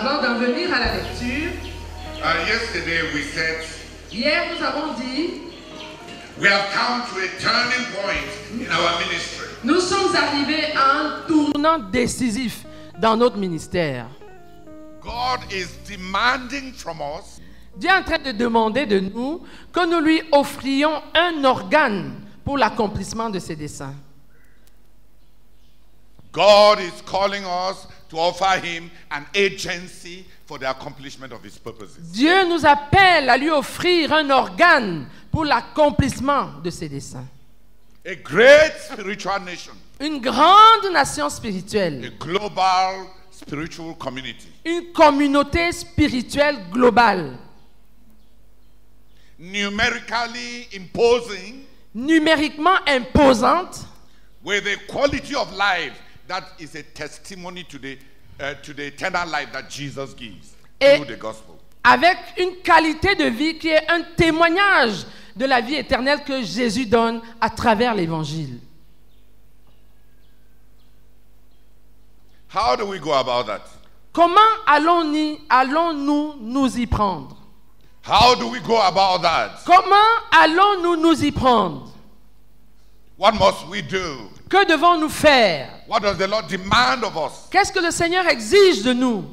Avant d'en venir à la lecture, yesterday we said hier nous avons dit, we have come to a turning point in our ministry. nous sommes arrivés à un tournant décisif dans notre ministère. God is demanding from us Dieu est en train de demander de nous que nous lui offrions un organe pour l'accomplissement de ses desseins. God is calling us to offer him an agency for the accomplishment of his purposes. Dieu nous appelle à lui offrir un organe pour l'accomplissement de ses desseins. A great spiritual nation, Une grande nation spirituelle, a global spiritual community, une communauté spirituelle globale, numerically imposing, numériquement imposante, with a quality of life that is a testimony to the eternal life that Jesus gives Et- through the gospel. avec une qualité de vie qui est un témoignage de la vie éternelle que Jésus donne à travers l'évangile. How do we go about that? Comment allons-nous nous y prendre? How do we go about that? Comment allons-nous nous y prendre? What must we do? Que devons-nous faire? What does the Lord demand of us? Qu'est-ce que le Seigneur exige de nous?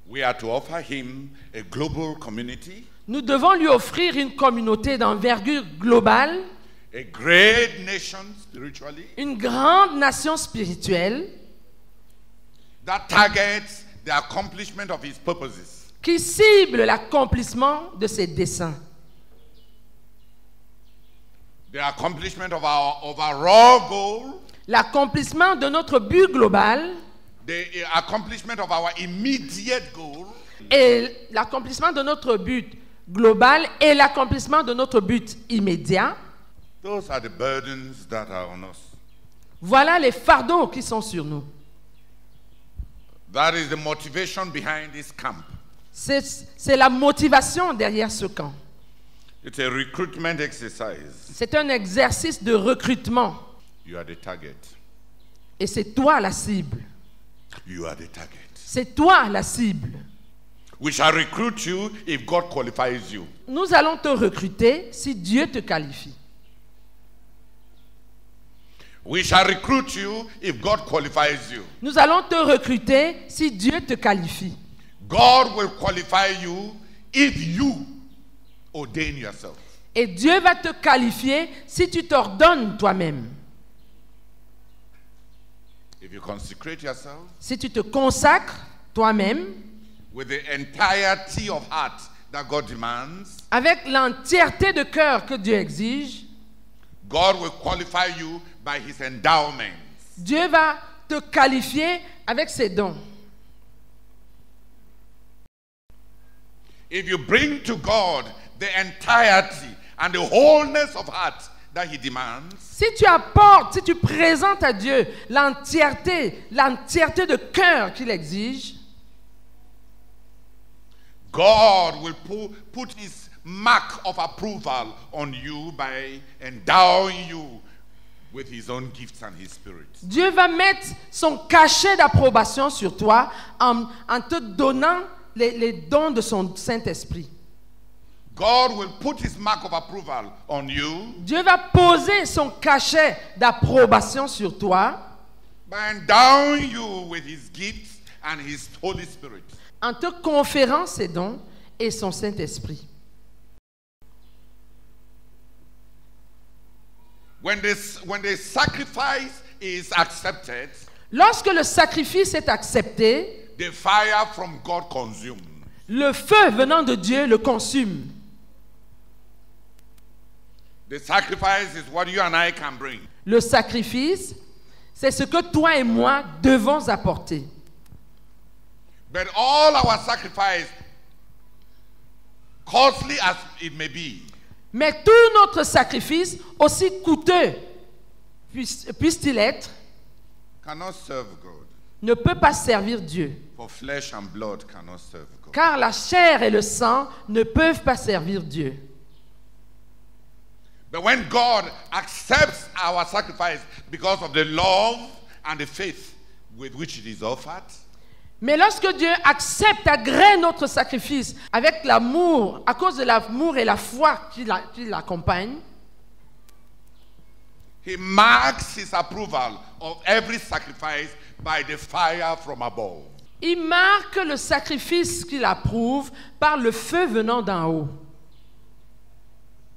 We are to offer him a global community, Nous devons lui offrir une communauté d'envergure globale, a great nation spiritually, une grande nation spirituelle that targets the accomplishment of his purposes. qui cible l'accomplissement de ses desseins. The accomplishment of our overall goal, L'accomplissement de notre but global the accomplishment of our immediate goal, et l'accomplissement de notre but global et l'accomplissement de notre but immédiat. those are the burdens that are on us. Voilà les fardeaux qui sont sur nous. That is the motivation behind this camp. C'est la motivation derrière ce camp. It's a recruitment exercise. C'est un exercice de recrutement. You are the target. Et c'est toi la cible. You are the target. C'est toi la cible. We shall recruit you if God qualifies you. Nous allons te recruter si Dieu te qualifie. We shall recruit you if God qualifies you. Nous allons te recruter si Dieu te qualifie. God will qualify you if you ordain yourself. Et Dieu va te qualifier si tu t'ordonnes toi-même. If you consecrate yourself Si tu te consacres toi-même with the entirety of heart that God demands, avec l'entièreté de cœur que Dieu exige, God will qualify you by his endowments. Dieu va te qualifier avec ses dons. If you bring to God the entirety and the wholeness of heart that he demands, Si tu apportes, si tu présentes à Dieu l'entièreté de cœur qu'il exige, God will put his mark of approval on you by endowing you with his own gifts and his spirit. Dieu va mettre son cachet d'approbation sur toi en te donnant les dons de son Saint-Esprit. God will put his mark of approval on you Dieu va poser son cachet d'approbation sur toi by endowing you with his gifts and his Holy Spirit. en te conférant ses dons et son Saint-Esprit. When the sacrifice is accepted, Lorsque le sacrifice est accepté, the fire from God consumes. le feu venant de Dieu le consume. The sacrifice is what you and I can bring. Le sacrifice, c'est ce que toi et moi devons apporter. But all our sacrifice, costly as it may be, Mais tout notre sacrifice, aussi coûteux puisse-t-il être, cannot serve God. ne peut pas servir Dieu. For flesh and blood cannot serve God. Car la chair et le sang ne peuvent pas servir Dieu. But when God accepts our sacrifice because of the love and the faith with which it is offered, Mais lorsque Dieu accepte, agrée notre sacrifice avec l'amour, à cause de l'amour et la foi qui l'accompagnent, he marks his approval of every sacrifice by the fire from above. il marque le sacrifice qu'il approuve par le feu venant d'en haut.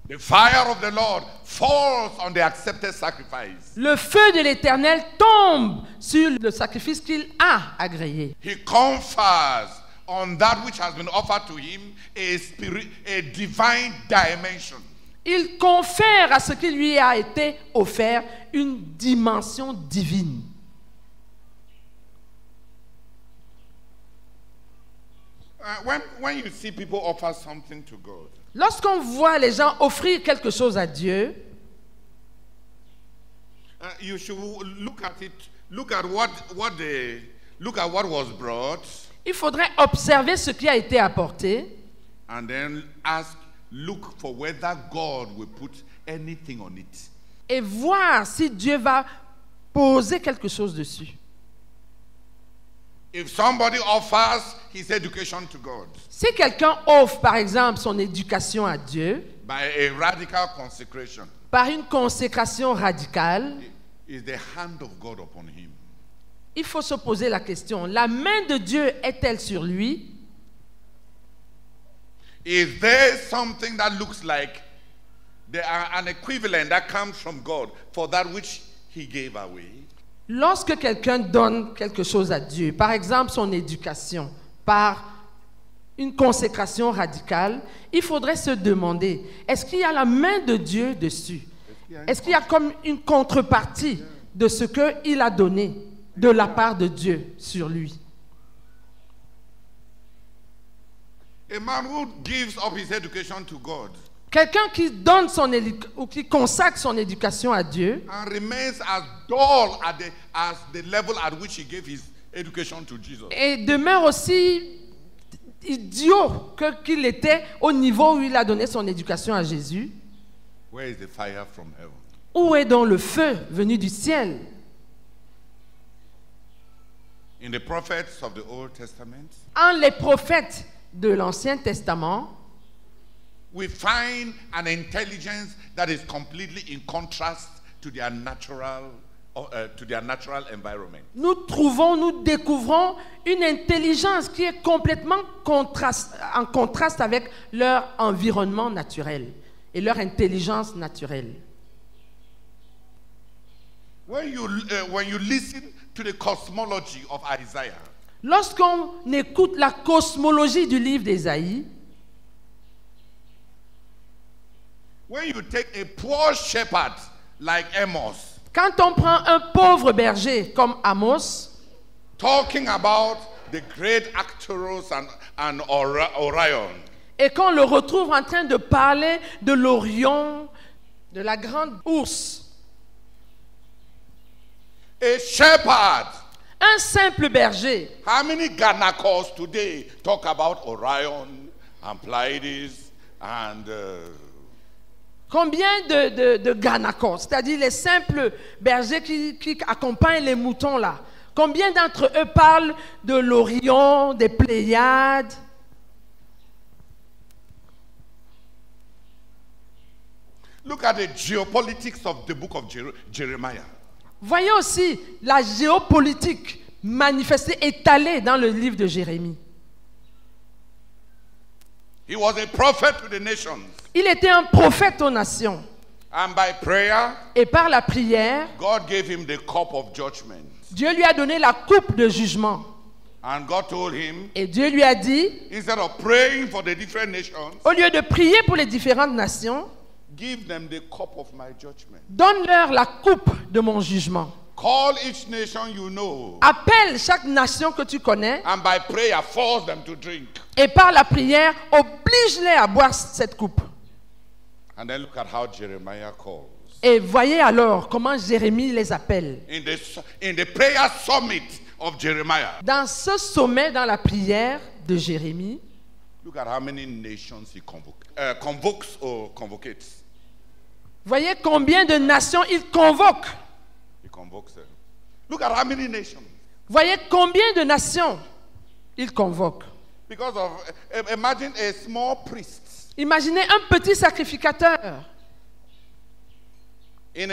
The fire of the Lord falls on the accepted sacrifice. Le feu de l'Éternel tombe sur le sacrifice qu'il a agréé. He confers on that which has been offered to him a divine dimension. Il confère à ce qui lui a été offert une dimension divine. When you see people offer something to God, Lorsqu'on voit les gens offrir quelque chose à Dieu, you should look at it. Look at what was brought, il faudrait observer ce qui a été apporté and then look for whether God will put anything on it. et voir si Dieu va poser quelque chose dessus. If somebody offers his education to God Si quelqu'un offre, par exemple, son éducation à Dieu by a radical consecration, par une consécration radicale, is the hand of God upon him? il faut se poser la question, la main de Dieu est-elle sur lui? Is there something that looks like an equivalent that comes from God for that which he gave away? Lorsque quelqu'un donne quelque chose à Dieu, par exemple son éducation, par une consécration radicale, il faudrait se demander, est-ce qu'il y a la main de Dieu dessus? Est-ce qu'il y a comme une contrepartie de ce qu'il a donné de la part de Dieu sur lui? A man who gives up his education to God Quelqu'un qui donne ou qui consacre son éducation à Dieu and remains as dull as the level at which he gave his education to Jesus. et demeure aussi idiot qu'il était au niveau où il a donné son éducation à Jésus, Where is the fire from heaven? où est donc le feu venu du ciel? In the prophets of the Old Testament, En les prophètes de l'Ancien Testament, we find an intelligence that is completely in contrast to their natural environment. nous découvrons une intelligence qui est complètement en contraste avec leur environnement naturel et leur intelligence naturelle. When you listen to the cosmology of Isaiah, Lorsqu'on écoute la cosmologie du livre d'Ésaïe, when you take a poor shepherd like Amos, quand on prend un pauvre berger comme Amos, talking about the great Arcturus and Orion, et qu'on le retrouve en train de parler de l'Orion, de la grande ours, a shepherd. un simple berger. How many Ganakos today talk about Orion and Pleiades and Combien de Ganakos, c'est-à-dire les simples bergers qui accompagnent les moutons là, combien d'entre eux parlent de l'Orion, des Pléiades? Look at the geopolitics of the book of Jeremiah. Voyez aussi la géopolitique manifestée, étalée dans le livre de Jérémie. He was a prophet to the nations. Il était un prophète aux nations. And by prayer, Et par la prière, God gave him the cup of judgment. Dieu lui a donné la coupe de jugement. And God told him, Et Dieu lui a dit, instead of praying for the different nations, au lieu de prier pour les différentes nations, give them the cup of my judgment. donne-leur la coupe de mon jugement. Call each nation you know. Appelle chaque nation que tu connais And by prayer, force them to drink. et par la prière, oblige-les à boire cette coupe. And then look at how Jeremiah calls. Et voyez alors comment Jérémie les appelle. In the prayer summit of Jeremiah, Dans ce sommet, dans la prière de Jérémie, look at how many nations he convokes or convocates. voyez combien de nations il convoque. He convokes them. Look at how many nations. Voyez combien de nations il convoque. Because of, imagine a small priest Imaginez un petit sacrificateur in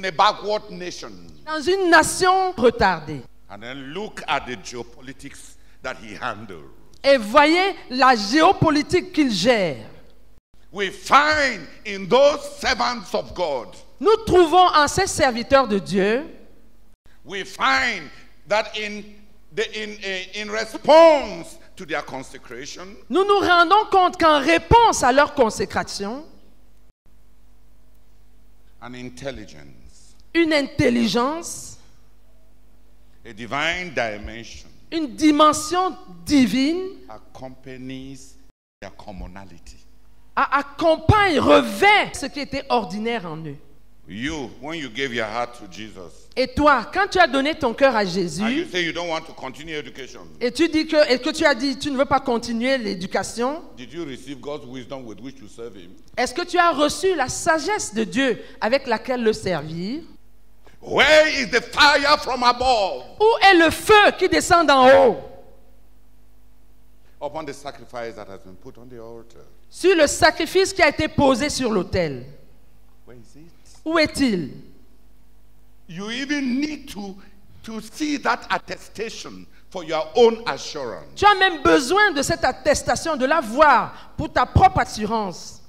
a backward nation. dans une nation retardée. And then look at the geopolitics that he handled. Et voyez la géopolitique qu'il gère. We find in those servants of God, Nous trouvons en ces serviteurs de Dieu, we find that in response to their consecration, nous nous rendons compte qu'en réponse à leur consécration, an intelligence, une intelligence, a divine dimension une dimension divine accompanies their commonality. accompagne, revêt ce qui était ordinaire en eux. You, when you gave your heart to Jesus, Et toi, quand tu as donné ton cœur à and you Jésus, say you don't want to continue education, et que tu as dit tu ne veux pas continuer l'éducation, did you receive God's wisdom with which to serve Him? est-ce que tu as reçu la sagesse de Dieu avec laquelle le servir? Where is the fire from above Où est le feu qui descend d'en haut upon the sacrifice that has been put on the altar? sur le sacrifice qui a été posé sur l'autel? Where is it? Où est-il? You even need to see that attestation for your own assurance. Tu as même besoin de cette attestation, de la voir pour ta propre assurance.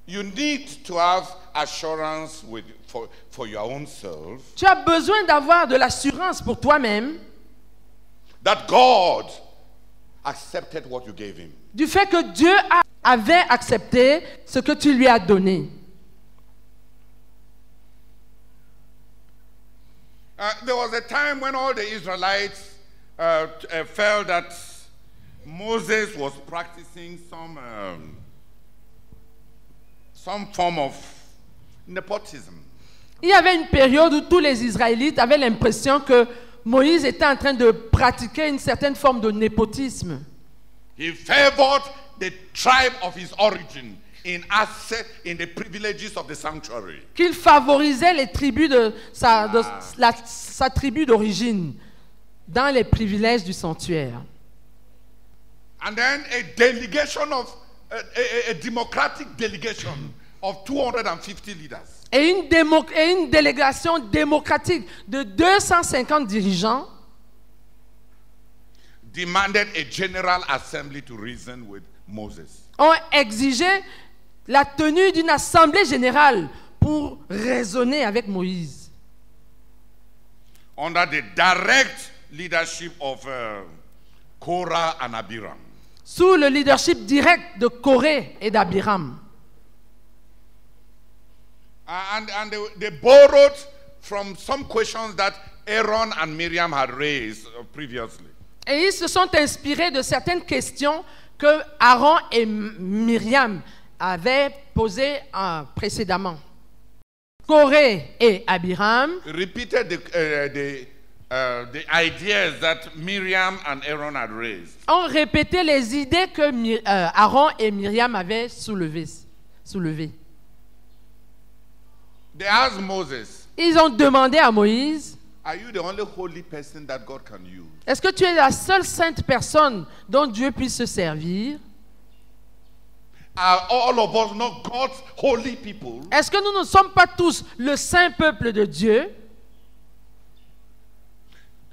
You need to have assurance for your own self Tu as besoin d'avoir de l'assurance pour toi-même that God accepted what you gave Him. du fait que Dieu avait accepté ce que tu lui as donné. There was a time when all the Israelites felt that Moses was practicing some form of nepotism. Il y avait une période où tous les Israélites avaient l'impression que Moïse était en train de pratiquer une certaine forme de népotisme. He favored the tribe of his origin in the privileges of the sanctuary. Qu'il favorisait les tribus de sa tribu d'origine dans les privilèges du sanctuaire. And then a delegation of a democratic delegation of 250 leaders Et une délégation démocratique de 250 dirigeants demanded a general assembly to reason with Moses. ont exigé la tenue d'une assemblée générale pour raisonner avec Moïse. Under the direct leadership of Korah and Abiram. Sous le leadership direct de Corée et d'Abiram. And they borrowed from some questions that Aaron and Miriam had raised previously. Et ils se sont inspirés de certaines questions que Aaron et Myriam avaient posées précédemment. Corée et Abiram Repeated the ideas that Miriam and Aaron had raised. ont répété les idées que Aaron et Myriam avaient soulevées. They asked Moses, Ils ont demandé à Moïse, are you the only holy person that God can use? est-ce que tu es la seule sainte personne dont Dieu puisse se servir? Are all of us not God's holy people? Est-ce que nous ne sommes pas tous le saint peuple de Dieu?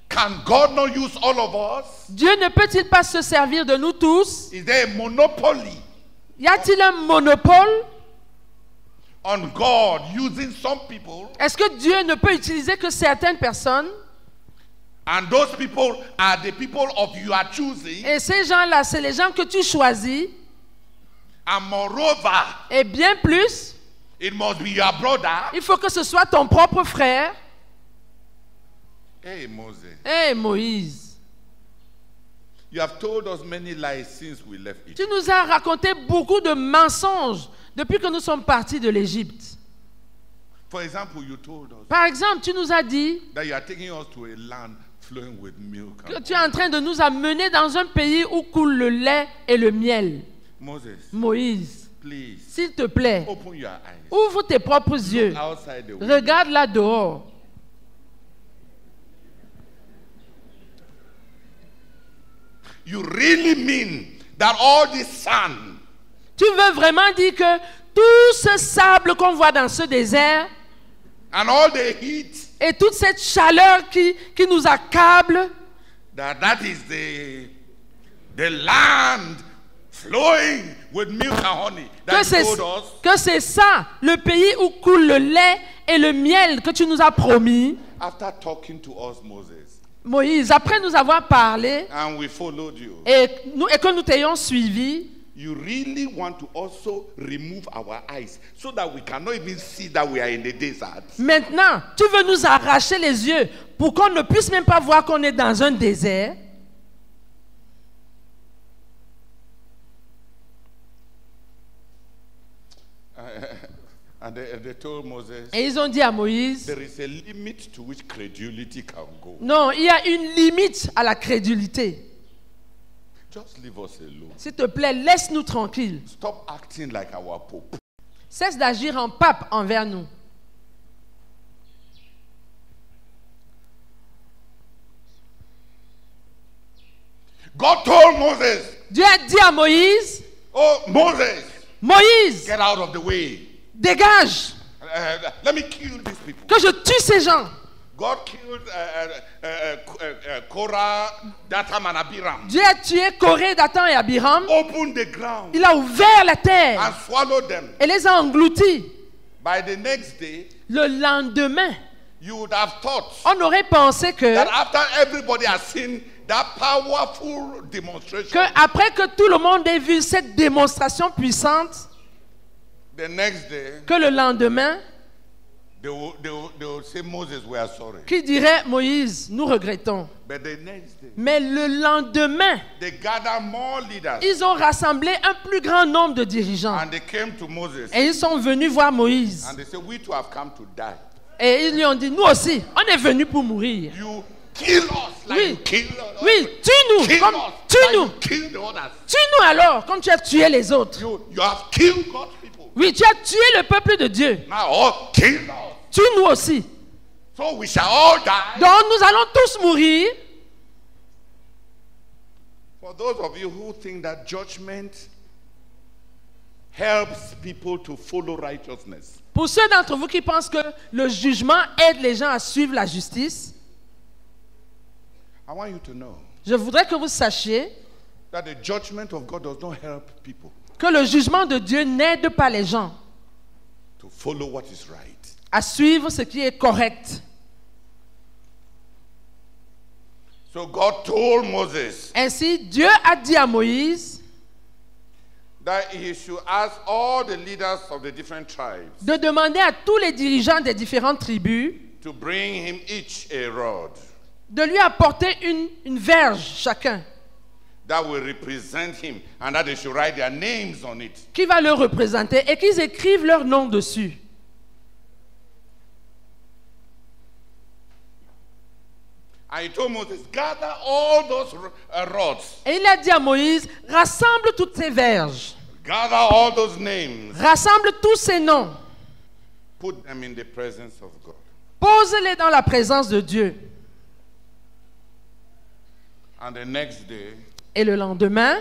Can God not use all of us? Dieu ne peut-il pas se servir de nous tous? Is there a monopoly Y a-t-il un monopole? on God using some people? Est-ce que Dieu ne peut utiliser que certaines personnes? And those people are the people of your choosing. Et ces gens-là, c'est les gens que tu choisis. And moreover, Et bien plus, it must be your brother. il faut que ce soit ton propre frère. Hey, Moses, Hé Moïse, you have told us many lies since we left tu Egypt. nous as raconté beaucoup de mensonges depuis que nous sommes partis de l'Égypte. For example, you told us Par exemple, tu nous as dit that you are taking us to a land flowing with milk que and tu es en train de nous amener dans un pays où coule le lait et le miel. Moses, Moïse, Please, s'il te plaît, open your eyes. ouvre tes propres yeux. Look outside the window. Regarde là dehors. You really mean that all this sun Tu veux vraiment dire que tout ce sable qu'on voit dans ce désert and all the heat, et toute cette chaleur qui nous accable, that is the land flowing with milk and honey that you told us? que c'est ça, le pays où coule le lait et le miel que tu nous as promis? After talking to us, Moses, Moïse, après nous avoir parlé and we followed you, et que nous t'ayons suivi, you really want to also remove our eyes so that we cannot even see that we are in the desert. maintenant, tu veux nous arracher les yeux pour qu'on ne puisse même pas voir qu'on est dans un désert? And they told Moses, Et ils ont dit à Moïse, there is a limit to which credulity can go. non, il y a une limite à la crédulité. Just leave us alone. S'il te plaît, laisse-nous tranquilles. Stop acting like our Pope. Cesse d'agir en pape envers nous. God told Moses, Dieu a dit à Moïse, oh, Moses, Moïse, get out of the way. dégage, Let me kill these people. que je tue ces gens. God killed Korah, Dathan, and Abiram. Dieu a tué Corée, Dathan et Abiram. Opened the ground Il a ouvert la terre and swallowed them. et les a engloutis. By the next day, Le lendemain, you would have thought on aurait pensé que that after everybody has seen that powerful demonstration, après que tout le monde ait vu cette démonstration puissante, the next day, que le lendemain, they will say, Moses, we are sorry. qui dirait Moïse, nous regrettons. But the next day, Mais le lendemain, they gather more leaders ils ont rassemblé un plus grand nombre de dirigeants. and they came to Moses Et ils sont venus voir Moïse. and they said, we too have come to die. Et ils lui ont dit, nous aussi, on est venus pour mourir. You kill us like Oui. you kill us. Oui, tue-nous, Kill comme us like tue-nous. you kill the others. Tue-nous alors, comme tu as tué les autres. You have killed God's people. Oui, tu as tué le peuple de Dieu. Now all kill us. Tue-nous aussi. So we shall all die. Donc nous allons tous mourir. For those of you who think that judgment helps people to follow righteousness, Pour ceux d'entre vous qui pensent que le jugement aide les gens à suivre la justice, I want you to know je voudrais que vous sachiez that the judgment of God does not help people que le jugement de Dieu n'aide pas les gens to follow what is right. à suivre ce qui est correct. So God told Moses Ainsi, Dieu a dit à Moïse that he should ask all the leaders of the different tribes de demander à tous les dirigeants des différentes tribus to bring him each a rod de lui apporter une verge chacun that will represent him and that they should write their names on it. qui va le représenter et qu'ils écrivent leur nom dessus. And he told Moses, gather all those rods, Et il a dit à Moïse, rassemble toutes ces verges, gather all those names, rassemble tous ces noms, put them in the presence of God. pose-les dans la présence de Dieu. And the next day, Et le lendemain,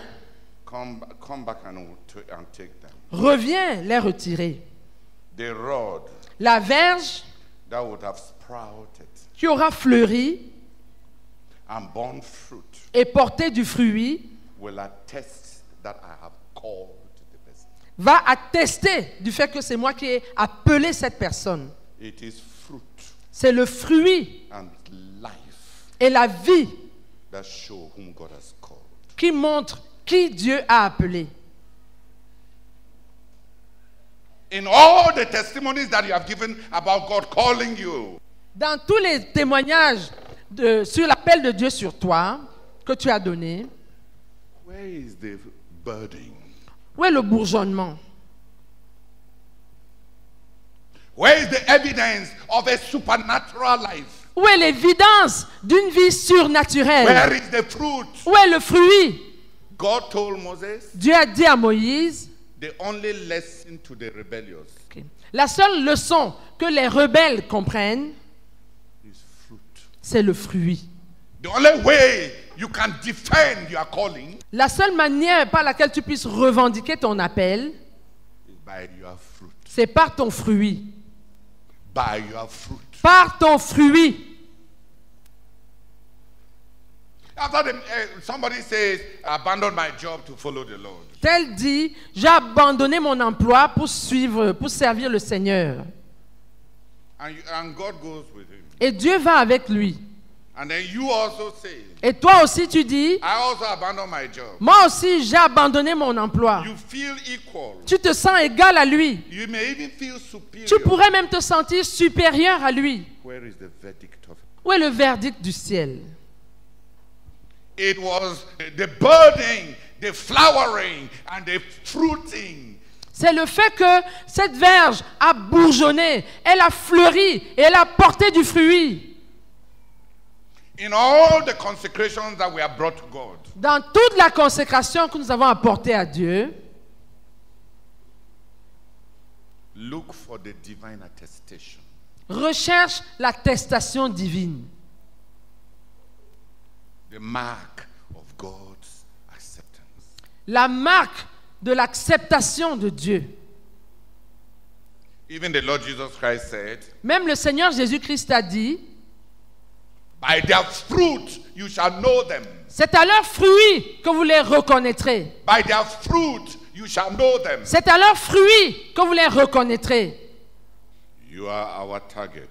come back and take them. reviens les retirer. The rod La verge that would have sprouted qui aura fleuri and borne fruit et porté du fruit will attest that I have called the person. va attester du fait que c'est moi qui ai appelé cette personne. It is fruit C'est le fruit and life et la vie that show whom God has called. qui montre qui Dieu a appelé. In all the testimonies that you have given about God calling you, Dans tous les témoignages sur l'appel de Dieu sur toi que tu as donné, where is the budding? où est le bourgeonnement? Where is the evidence of a supernatural life? Où est l'évidence d'une vie surnaturelle? Where is the fruit? Où est le fruit? God told Moses, Dieu a dit à Moïse, the only lesson to the rebellious Ok. La seule leçon que les rebelles comprennent, is fruit. c'est le fruit. The only way you can defend your calling La seule manière par laquelle tu puisses revendiquer ton appel, is by your fruit. c'est par ton fruit. By your fruit. Par ton fruit. After somebody says, I abandoned my job to follow the Lord. Tel dit, j'ai abandonné mon emploi pour servir le Seigneur. And God goes with him. Et Dieu va avec lui. And then you also say, Et toi aussi tu dis, I also abandoned my job. moi aussi j'ai abandonné mon emploi. You feel equal. Tu te sens égal à lui. You may even feel superior. Tu pourrais même te sentir supérieur à lui. Where is the verdict of it? Où est le verdict du ciel? It was the budding, the flowering, and the fruiting. C'est le fait que cette verge a bourgeonné, elle a fleuri et elle a porté du fruit. In all the consecrations that we have brought to God, Dans toute la consécration que nous avons apportée à Dieu, look for the divine attestation. recherche l'attestation divine. The mark of God's acceptance. La marque de l'acceptation de Dieu. Even the Lord Jesus Christ said, Même le Seigneur Jésus-Christ a dit, by their fruit you shall know them. c'est à leurs fruits que vous les reconnaîtrez. By their fruit you shall know them. C'est à leurs fruits que vous les reconnaîtrez. You are our target.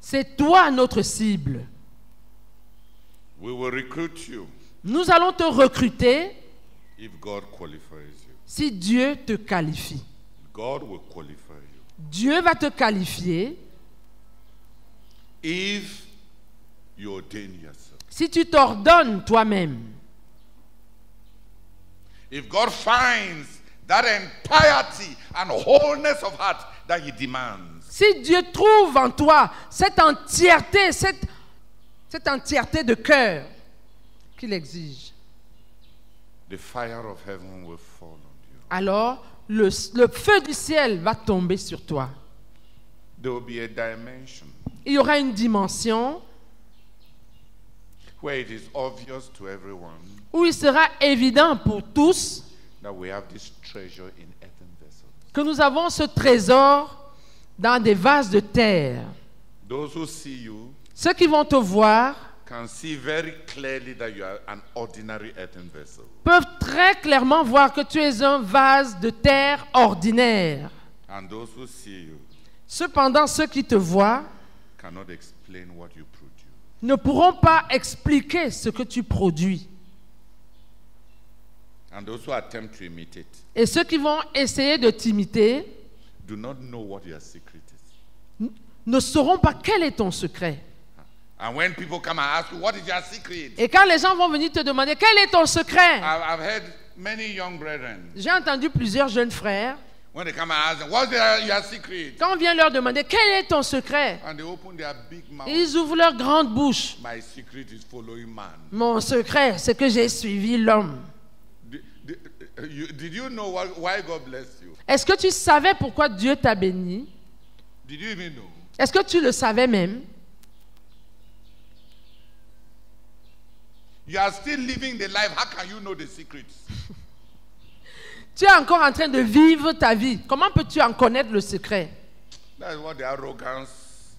C'est toi notre cible. We will recruit you Nous allons te recruter if God qualifies you. si Dieu te qualifie. God will qualify you. Dieu va te qualifier If you ordain yourself. si tu t'ordonnes toi-même. If God finds that entirety and wholeness of heart that He demands. Si Dieu trouve en toi cette entièreté, cette entièreté de cœur qu'il exige, The fire of heaven will fall on you. alors le feu du ciel va tomber sur toi. There will be a dimension Il y aura une dimension where it is obvious to everyone où il sera évident pour tous that we have this treasure in earthen vessels. que nous avons ce trésor dans des vases de terre. Those who see you Ceux qui vont te voir can see very clearly that you are an ordinary earthen vessel. peuvent très clairement voir que tu es un vase de terre ordinaire. And those who see you Cependant, ceux qui te voient cannot explain what you produce. ne pourront pas expliquer ce que tu produis. And those who attempt to imitate Et ceux qui vont essayer de t'imiter do not know what your secret is. ne sauront pas quel est ton secret. And when people come and ask you, what is your secret? Et quand les gens vont venir te demander quel est ton secret, I've heard many young brethren, j'ai entendu plusieurs jeunes frères, when they come and ask them, what's your secret? quand on vient leur demander quel est ton secret, And they open their big mouth. ils ouvrent leur grande bouche. My secret is following man. Mon secret, c'est que j'ai suivi l'homme. Did you know why God blessed you? Est-ce que tu savais pourquoi Dieu t'a béni? Did you even know? Est-ce que tu le savais même? You are still living the life. How can you know the secrets? Tu es encore en train de vivre ta vie. Comment peux-tu en connaître le secret? That's what the arrogance.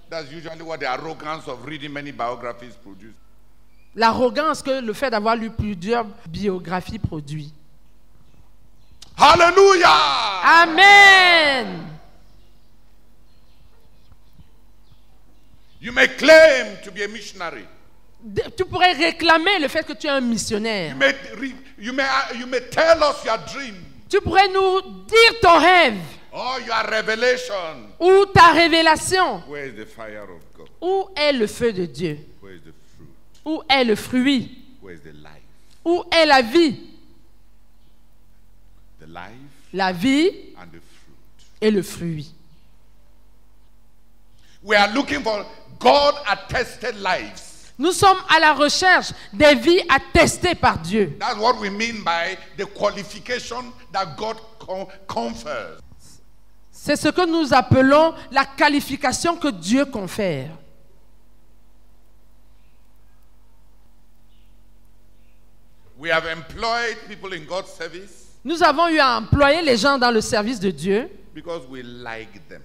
That's usually what the arrogance of reading many biographies produce. L'arrogance que le fait d'avoir lu plusieurs biographies produit. Hallelujah! Amen. You may claim to be a missionary. Tu pourrais réclamer le fait que tu es un missionnaire. You may tell us your dream. Tu pourrais nous dire ton rêve Or your revelation. ou ta révélation. Where is the fire of God? Où est le feu de Dieu? Where is the fruit? Où est le fruit? Where is the life? Où est la vie? The life La vie and the fruit. et le fruit. We are looking for God-attested lives. Nous sommes à la recherche des vies attestées par Dieu. That's what we mean by the qualification that God confers. C'est ce que nous appelons la qualification que Dieu confère. We have employed people in God's service Nous avons eu à employer les gens dans le service de Dieu because we like them,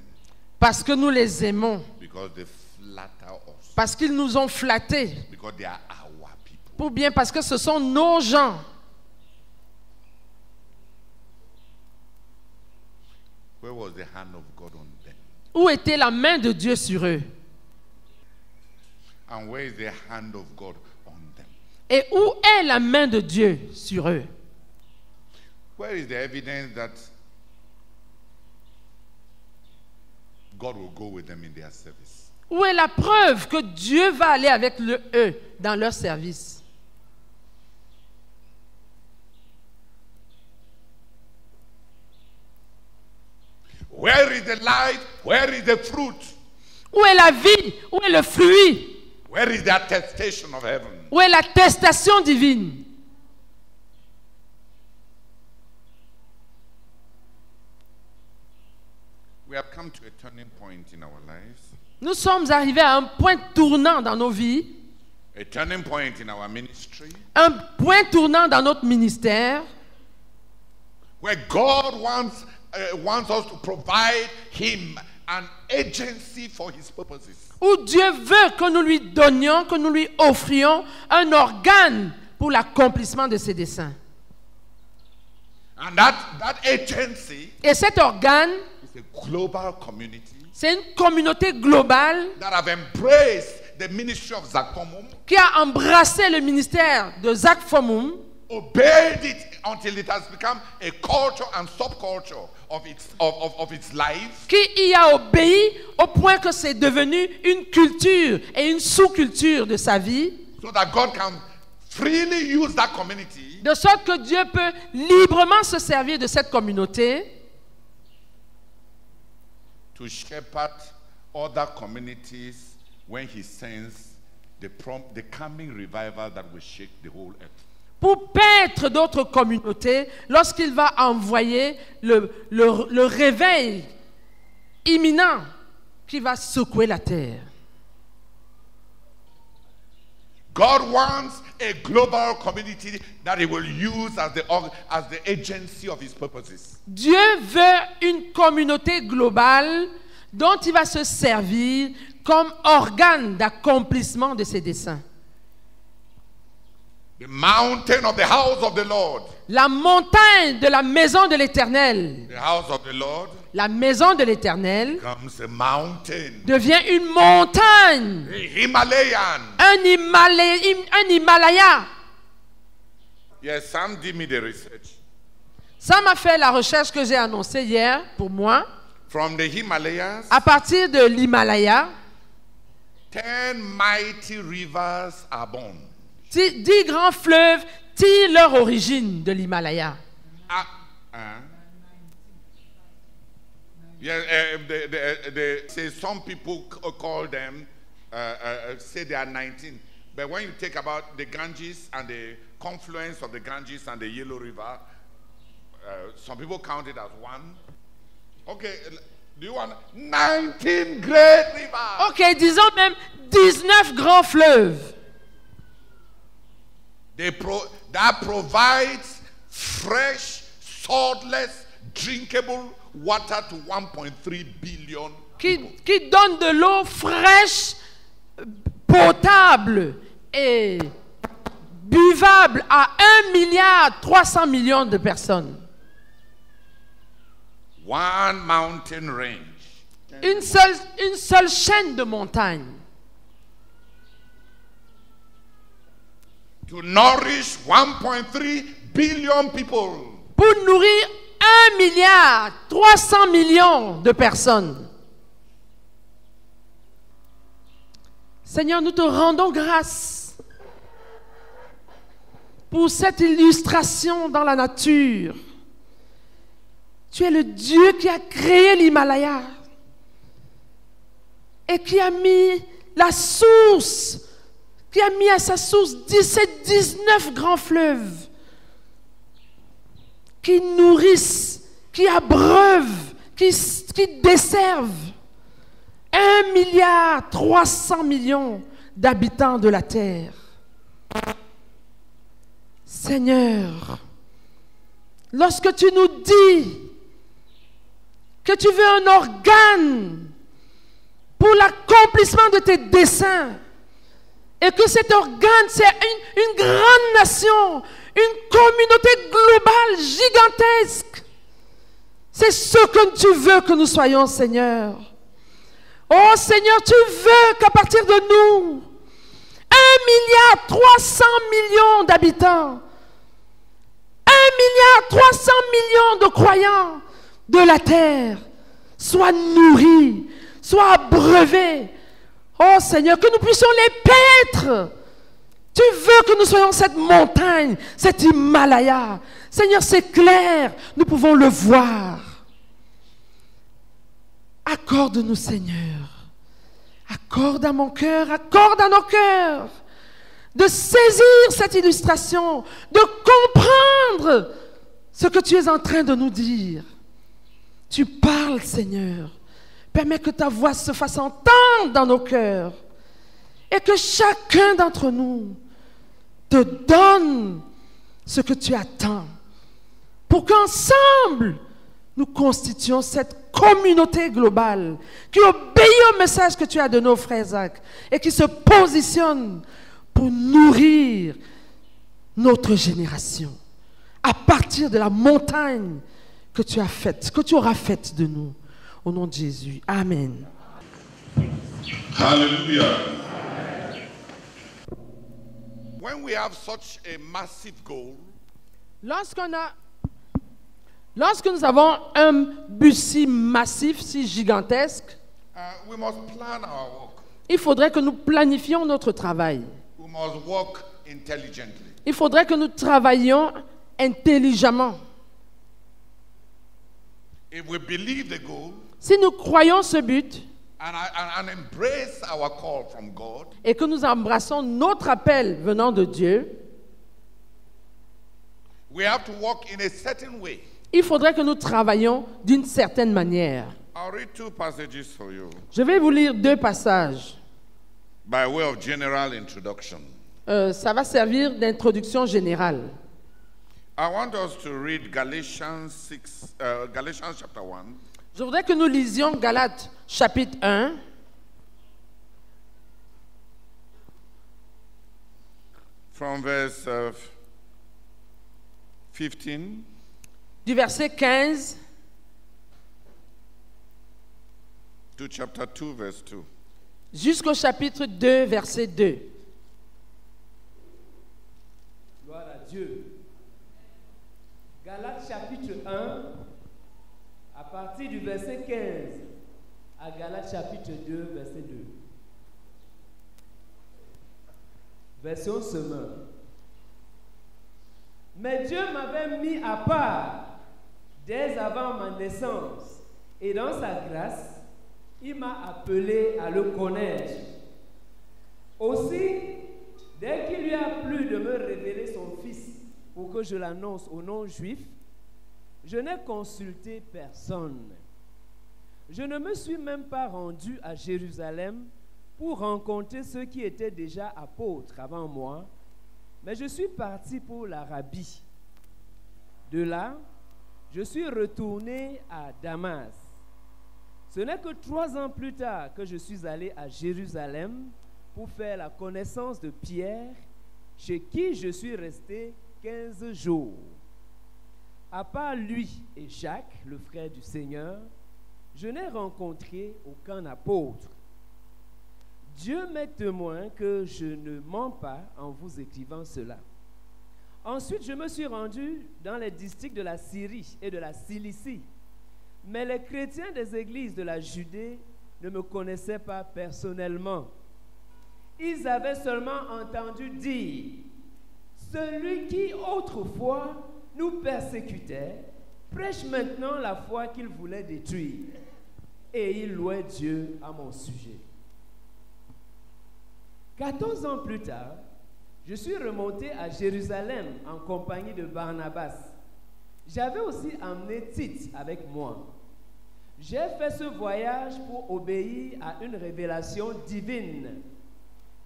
parce que nous les aimons, because they flatter us, parce qu'ils nous ont flattés, because they are our people. ou bien parce que ce sont nos gens. Where was the hand of God on them? Où était la main de Dieu sur eux? And where is the hand of God on them? Et où est la main de Dieu sur eux? Where is the evidence that God will go with them in their service? Où est la preuve que Dieu va aller avec eux dans leur service? Where is the light? Where is the fruit? Où est la vie? Où est le fruit? Where is the attestation of heaven? Où est l'attestation divine? We have come to a turning point in our lives, Nous sommes arrivés à un point tournant dans nos vies, a turning point in our ministry, un point tournant dans notre ministère, where God wants us to provide Him an agency for His purposes. où Dieu veut que nous lui donnions, que nous lui offrions un organe pour l'accomplissement de ses desseins. And that agency Et cet organe, is a global community c'est une communauté globale that have embraced the ministry of Zakpomum, qui a embrassé le ministère de Zach Fomum, obeyed it until it has become a culture and subculture of its life, qui y a obéi au point que c'est devenu une culture et une sous-culture de sa vie, so that God can freely use that community de sorte que Dieu peut librement se servir de cette communauté to shepherd other communities when He sends the coming revival that will shake the whole earth. pour paître d'autres communautés lorsqu'il va envoyer le réveil imminent qui va secouer la terre. God wants a global community that He will use as the agency of His purposes. Dieu veut une communauté globale dont il va se servir comme organe d'accomplissement de ses desseins. The mountain of the house of the Lord. La montagne de la maison de l'Éternel, The house of the Lord la maison de l'Éternel becomes a mountain. devient une montagne, A Himalayan. un Himalaya. Yes, Sam did me the research. Ça m'a fait la recherche que j'ai annoncée hier pour moi. From the Himalayas, À partir de l'Himalaya, 10 mighty rivers are born. 10 grands fleuves tirent leur origine de l'Himalaya. Say some people call them, say they are 19. But when you take about the Ganges and the confluence of the Ganges and the Yellow River, some people count it as one. Okay, do you want 19 great rivers? Ok, disons même 19 grands fleuves. That provides fresh, saltless, drinkable water to 1.3 billion people. Qui donne de l'eau fraîche, potable et buvable à 1,3 milliard de personnes. One mountain range. Une seule chaîne de montagnes. To nourish 1.3 billion people. Pour nourrir 1,3 milliard de personnes. Seigneur, nous te rendons grâce pour cette illustration dans la nature. Tu es le Dieu qui a créé l'Himalaya et qui a mis la source qui a mis à sa source 19 grands fleuves, qui nourrissent, qui abreuvent, qui desservent 1,3 milliard d'habitants de la terre. Seigneur, lorsque tu nous dis que tu veux un organe pour l'accomplissement de tes desseins, et que cet organe, c'est une grande nation, une communauté globale gigantesque, c'est ce que tu veux que nous soyons, Seigneur. Oh Seigneur, tu veux qu'à partir de nous, 1,3 milliard d'habitants, 1,3 milliard de croyants de la terre soient nourris, soient abreuvés. Oh Seigneur, que nous puissions les paître. Tu veux que nous soyons cette montagne, cet Himalaya. Seigneur, c'est clair, nous pouvons le voir. Accorde-nous, Seigneur. Accorde à mon cœur, accorde à nos cœurs de saisir cette illustration, de comprendre ce que tu es en train de nous dire. Tu parles, Seigneur. Permets que ta voix se fasse entendre dans nos cœurs et que chacun d'entre nous te donne ce que tu attends pour qu'ensemble nous constituions cette communauté globale qui obéit au message que tu as donné aux frères Zach et qui se positionne pour nourrir notre génération à partir de la montagne que tu as faite, que tu auras faite de nous. Au nom de Jésus. Amen. Hallelujah. When we have such a massive goal, lorsque nous avons un but si massif, si gigantesque, we must plan our work. Il faudrait que nous planifions notre travail. We must work intelligently. Il faudrait que nous travaillions intelligemment. If we believe the goal, si nous croyons ce but and embrace our call from God, et que nous embrassons notre appel venant de Dieu, we have to walk in a certain way. Il faudrait que nous travaillions d'une certaine manière. I'll read 2 passages for you. Je vais vous lire 2 passages. By way of general introduction. Ça va servir d'introduction générale. I want us to read Galatians chapter 1. Je voudrais que nous lisions Galates chapitre 1. From verse 15. Du verset 15. To chapter 2, verse 2. Jusqu'au chapitre 2, verset 2. Gloire à Dieu. Galates chapitre 1, à partir du verset 15 à Galates chapitre 2, verset 2. Version semeur. Mais Dieu m'avait mis à part dès avant ma naissance, et dans sa grâce, il m'a appelé à le connaître. Aussi, dès qu'il lui a plu de me révéler son Fils pour que je l'annonce aux non-juifs, je n'ai consulté personne. Je ne me suis même pas rendu à Jérusalem pour rencontrer ceux qui étaient déjà apôtres avant moi, mais je suis parti pour l'Arabie. De là, je suis retourné à Damas. Ce n'est que 3 ans plus tard que je suis allé à Jérusalem pour faire la connaissance de Pierre, chez qui je suis resté 15 jours. À part lui et Jacques, le frère du Seigneur, je n'ai rencontré aucun apôtre. Dieu m'est témoin que je ne mens pas en vous écrivant cela. Ensuite, je me suis rendu dans les districts de la Syrie et de la Cilicie. Mais les chrétiens des églises de la Judée ne me connaissaient pas personnellement. Ils avaient seulement entendu dire « Celui qui autrefois nous persécutait prêche maintenant la foi qu'il voulait détruire. » Et ils louaient Dieu à mon sujet. 14 ans plus tard, je suis remonté à Jérusalem en compagnie de Barnabas. J'avais aussi emmené Tite avec moi. J'ai fait ce voyage pour obéir à une révélation divine.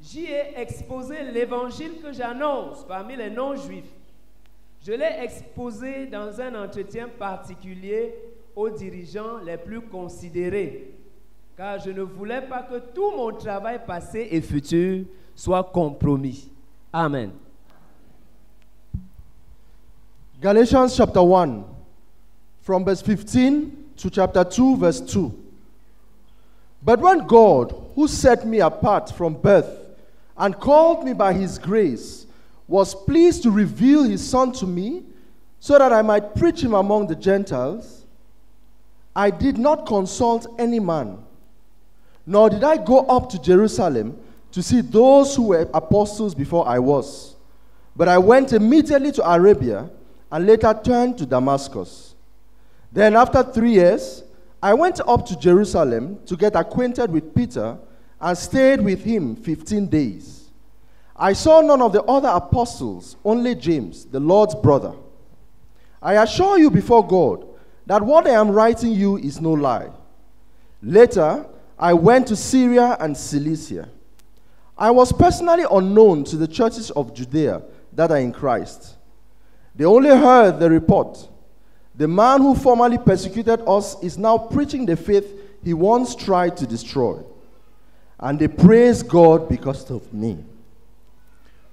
J'y ai exposé l'évangile que j'annonce parmi les non-juifs. Je l'ai exposé dans un entretien particulier aux dirigeants les plus considérés, car je ne voulais pas que tout mon travail passé et futur soit compromis. Amen. Galatians chapter 1, from verse 15 to chapter 2, verse 2. But when God, who set me apart from birth and called me by his grace, was pleased to reveal his Son to me, so that I might preach him among the Gentiles, I did not consult any man, nor did I go up to Jerusalem to see those who were apostles before I was. But I went immediately to Arabia, and later turned to Damascus. Then after 3 years, I went up to Jerusalem to get acquainted with Peter, and stayed with him 15 days. I saw none of the other apostles, only James, the Lord's brother. I assure you before God that what I am writing you is no lie. Later, I went to Syria and Cilicia. I was personally unknown to the churches of Judea that are in Christ. They only heard the report. The man who formerly persecuted us is now preaching the faith he once tried to destroy. And they praise God because of me.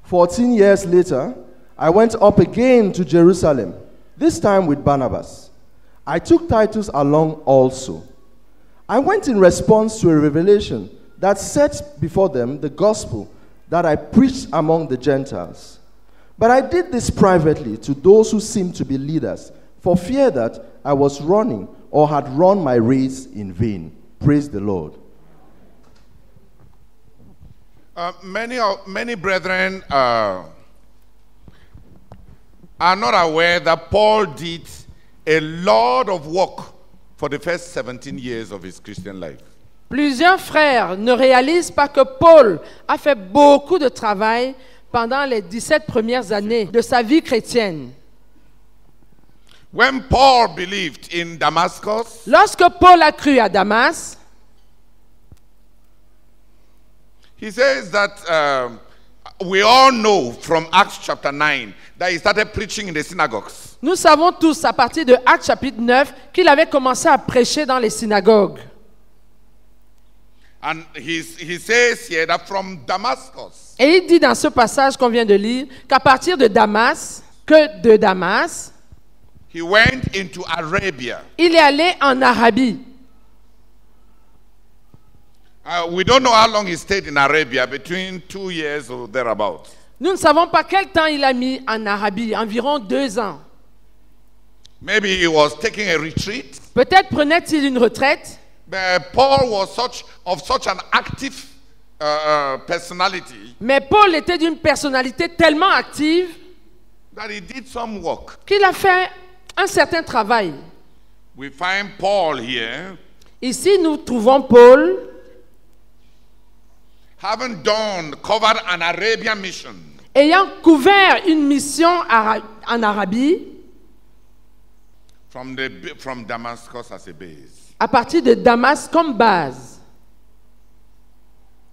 14 years later, I went up again to Jerusalem, this time with Barnabas. I took Titus along also. I went in response to a revelation that set before them the gospel that I preached among the Gentiles. But I did this privately to those who seemed to be leaders, for fear that I was running or had run my race in vain. Praise the Lord. Many brethren are not aware that Paul did a lot of work for the first 17 years of his Christian life. Plusieurs frères ne réalisent pas que Paul a fait beaucoup de travail pendant les 17 premières années de sa vie chrétienne. When Paul believed in Damascus, Lorsque Paul a cru à Damas, he says that we all know from Acts chapter 9 that he started preaching in the synagogues. nous savons tous à partir de Actes chapitre 9 qu'il avait commencé à prêcher dans les synagogues. And he says here that from Damascus, Et il dit dans ce passage qu'on vient de lire qu'à partir de Damas, he went into Arabia. il est allé en Arabie. We don't know how long he stayed in Arabia, between 2 years or thereabouts. Nous ne savons pas quel temps il a mis en Arabie, environ 2 ans. Maybe he was taking a retreat. Peut-être prenait-il une retraite. But Paul was such an active personality Mais Paul était d'une personnalité tellement active that he did some work. qu'il a fait un certain travail. We find Paul here Ici, nous trouvons Paul having covered an Arabian mission. ayant couvert une mission en Arabie From Damascus as a base. à partir de Damas comme base.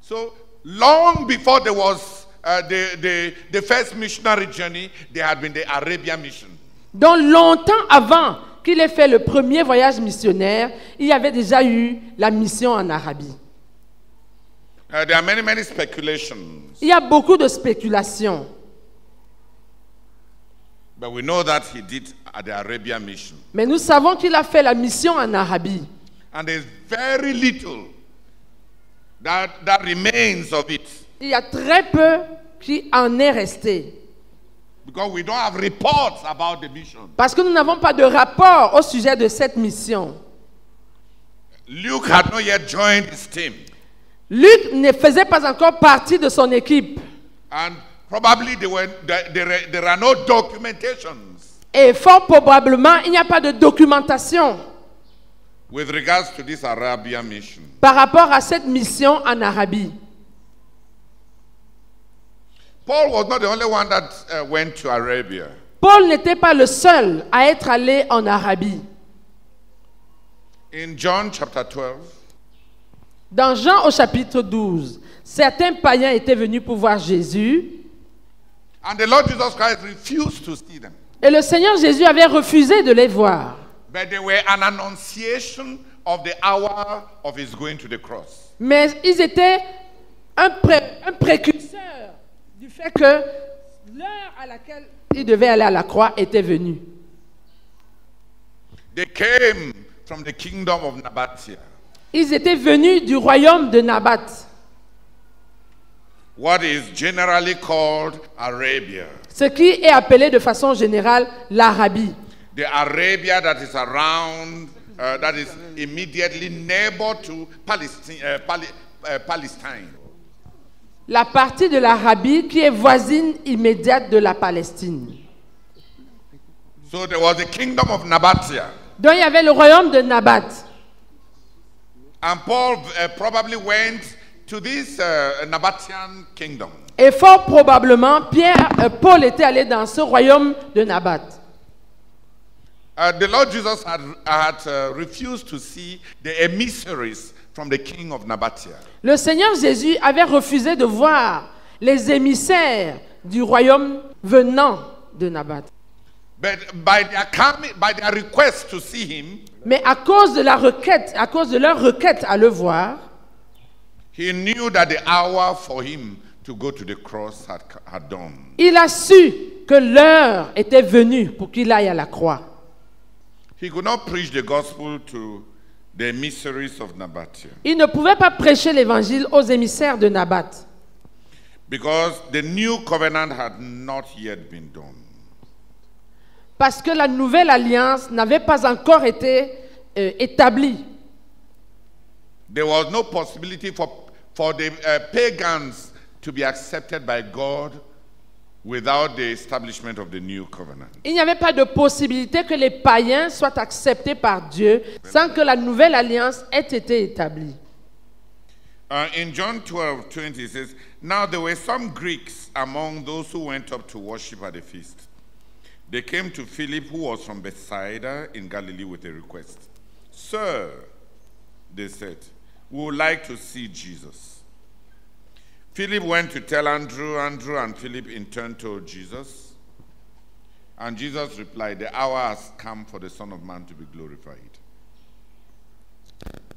So long before there was the first missionary journey, there had been the Arabian mission. Donc longtemps avant qu'il ait fait le premier voyage missionnaire, il y avait déjà eu la mission en Arabie. There are many speculations. Il y a beaucoup de spéculations. But we know that he did the Arabian mission. Mais nous savons qu'il a fait la mission en Arabie. And there's very little that remains of it. Il y a très peu qui en est resté. Because we don't have reports about the mission. Parce que nous n'avons pas de rapport au sujet de cette mission. Luke had not yet joined his team. Luc ne faisait pas encore partie de son équipe. And probably there are no documentations Et fort probablement, il n'y a pas de documentation with regards to this Arabian mission. par rapport à cette mission en Arabie. 2 Paul was not the only one that went to Arabia. Paul n'était pas le seul à être allé en Arabie. In John chapter 12, Dans Jean au chapitre 12, certains païens étaient venus pour voir Jésus and the Lord Jesus Christ refused to see them. et le Seigneur Jésus avait refusé de les voir. But they were an annunciation of the hour of his going to the cross. Mais ils étaient un précurseur du fait que l'heure à laquelle il devait aller à la croix était venue. They came from the kingdom of Nabatea. Ils étaient venus du royaume de Nabat, What is generally called Arabia. ce qui est appelé de façon générale l'Arabie. The Arabia that is around, that is immediately neighbor to Palestine. Palestine. La partie de l'Arabie qui est voisine immédiate de la Palestine. So there was the kingdom of Nabatea. Donc il y avait le royaume de Nabat. And Paul probably went to this Nabatean kingdom. Et fort probablement, Paul était allé dans ce royaume de Nabat. The Lord Jesus had refused to see the emissaries from the king of Nabatea. Le Seigneur Jésus avait refusé de voir les émissaires du royaume venant de Nabat. But by their request to see him, Mais à cause de leur requête à le voir, he knew that the hour for him to go to the cross had done. il a su que l'heure était venue pour qu'il aille à la croix. He could not preach the gospel to the emissaries of Nabatea Il ne pouvait pas prêcher l'évangile aux émissaires de Nabat because the new covenant had not yet been done. parce que la nouvelle alliance n'avait pas encore été établie. There was no possibility for the pagans to be accepted by God without the establishment of the new covenant. Il n'y avait pas de possibilité que les païens soient acceptés par Dieu sans que la nouvelle alliance ait été établie. In John 12:20 it says, "Now there were some Greeks among those who went up to worship at the feast. They came to Philip, who was from Bethsaida in Galilee, with a request. 'Sir,' they said, 'we would like to see Jesus.' Philip went to tell Andrew. Andrew and Philip in turn told Jesus. And Jesus replied, 'The hour has come for the Son of Man to be glorified.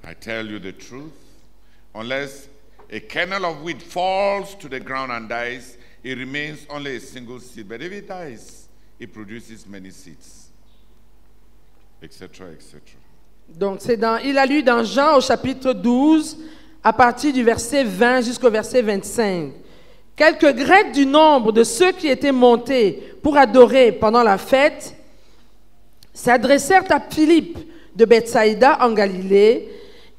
I tell you the truth, unless a kernel of wheat falls to the ground and dies, it remains only a single seed. But if it dies, it produces many seeds,' etc., etc. Donc il a lu dans Jean au chapitre 12, à partir du verset 20 jusqu'au verset 25. Quelques Grecs du nombre de ceux qui étaient montés pour adorer pendant la fête s'adressèrent à Philippe de Bethsaïda en Galilée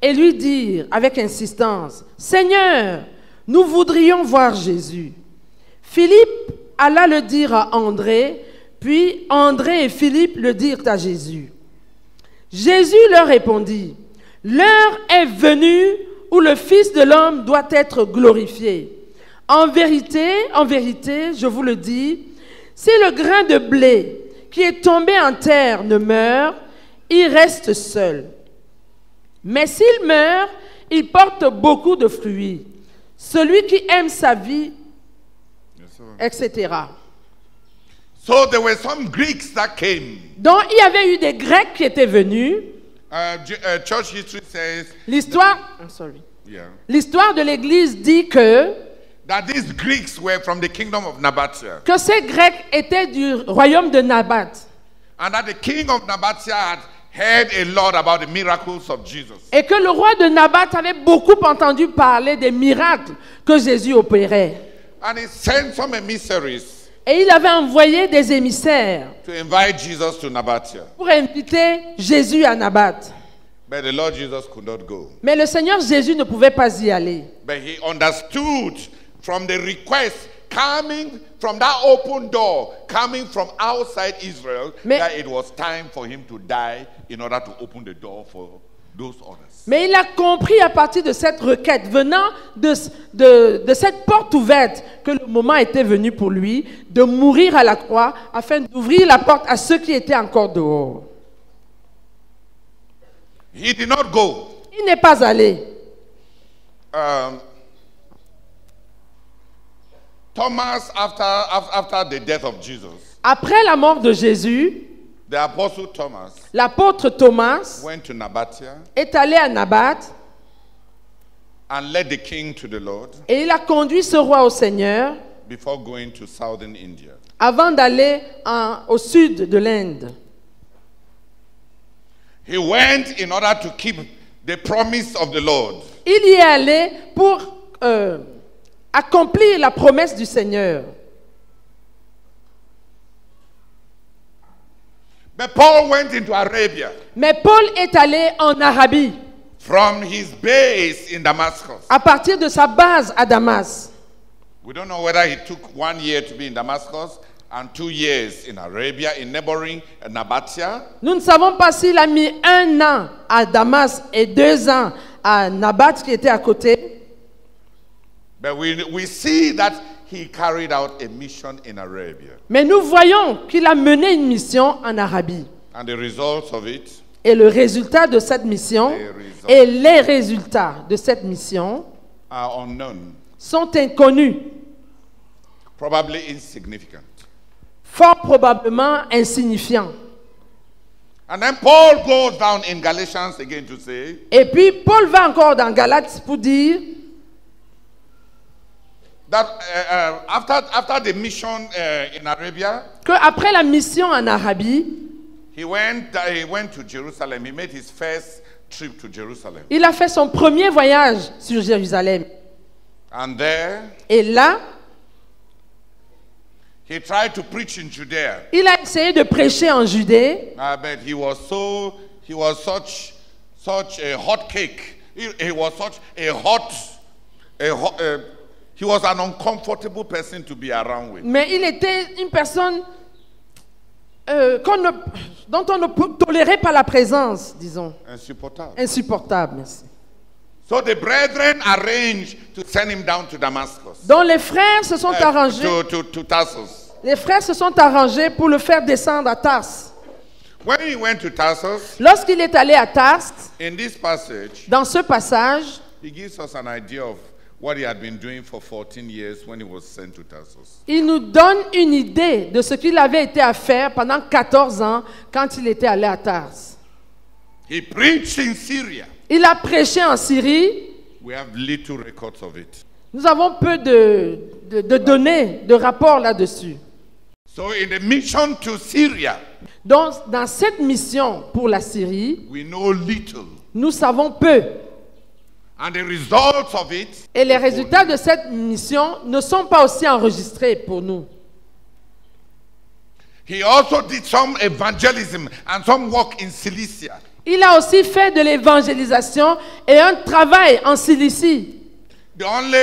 et lui dirent avec insistance, « Seigneur, nous voudrions voir Jésus. » Philippe alla le dire à André, puis André et Philippe le dirent à Jésus. Jésus leur répondit, « L'heure est venue où le Fils de l'homme doit être glorifié. En vérité, je vous le dis, si le grain de blé qui est tombé en terre ne meurt, il reste seul. Mais s'il meurt, il porte beaucoup de fruits. Celui qui aime sa vie, etc. » So there were some Greeks that came. Donc il y avait eu des Grecs qui étaient venus. Church history says L'histoire de l'Église dit que that these Greeks were from the kingdom of Nabatea, ces Grecs étaient du royaume de Nabat and that the king of Nabatea had heard a lot about the miracles of Jesus. et que le roi de Nabat avait beaucoup entendu parler des miracles que Jésus opérait. And he sent some emissaries Et il avait envoyé des émissaires to invite Jesus to Nabatea. pour inviter Jésus à Nabat. But the Lord Jesus could not go. Mais le Seigneur Jésus ne pouvait pas y aller. But he understood from the request coming from that open door, coming from outside Israel, that it was time for him to die in order to open the door for those orders. Mais il a compris à partir de cette requête, venant de cette porte ouverte, que le moment était venu pour lui de mourir à la croix afin d'ouvrir la porte à ceux qui étaient encore dehors. He did not go. Il n'est pas allé. Thomas, after the death of Jesus, Après la mort de Jésus, the apostle Thomas l'apôtre Thomas went to Nabatea est allé à Nabat and led the king to the Lord et il a conduit ce roi au Seigneur before going to southern India. avant d'aller au sud de l'Inde. He went in order to keep the promise of the Lord. Il y est allé pour accomplir la promesse du Seigneur. But Paul went into Arabia Mais Paul est allé en Arabie, from his base in Damascus. à partir de sa base à Damas. We don't know whether he took 1 year to be in Damascus and 2 years in Arabia, in neighboring Nabatea. Nous ne savons pas s'il a mis 1 an à Damas et 2 ans à Nabat qui était à côté. But we see that he carried out a mission in Arabia. Mais nous voyons qu'il a mené une mission en Arabie. And the results of it Et le résultat de cette mission et les résultats de cette mission are unknown, sont inconnus, probably insignificant. fort probablement insignifiants. And then Paul goes down in Galatians again to say, Et puis Paul va encore dans Galates pour dire that after the mission in Arabia, qu'après la mission en Arabie, he went to Jerusalem. He made his first trip to Jerusalem. il a fait son premier voyage sur Jérusalem. And there, Et là, he tried to preach in Judea. il a essayé de prêcher en Judée, But he was such a hot cake. He was such he was an uncomfortable person to be around with. mais il était une personne dont on ne peut tolérer pas la présence, disons. Insupportable. Insupportable, merci. So the brethren arranged to send him down to Damascus. Donc les frères se sont arrangés. To Tarsus. Les frères se sont arrangés pour le faire descendre à Tars. When he went to Tarsus, Lorsqu'il est allé à Tars, in this passage, dans ce passage, he gives us an idea of what he had been doing for 14 years when he was sent to Tarsus. il nous donne une idée de ce qu'il avait été à faire pendant 14 ans quand il était allé à Tars. He preached in Syria. Il a prêché en Syrie. We have little records of it. Nous avons peu de données, de rapports là-dessus. So in the mission to Syria, Donc, dans cette mission pour la Syrie, we know little. nous savons peu. And the results of it, Et les résultats de cette mission ne sont pas aussi enregistrés pour nous. he also did some evangelism and some work in Cilicia. Il a aussi fait de l'évangélisation et un travail en Cilicie. The only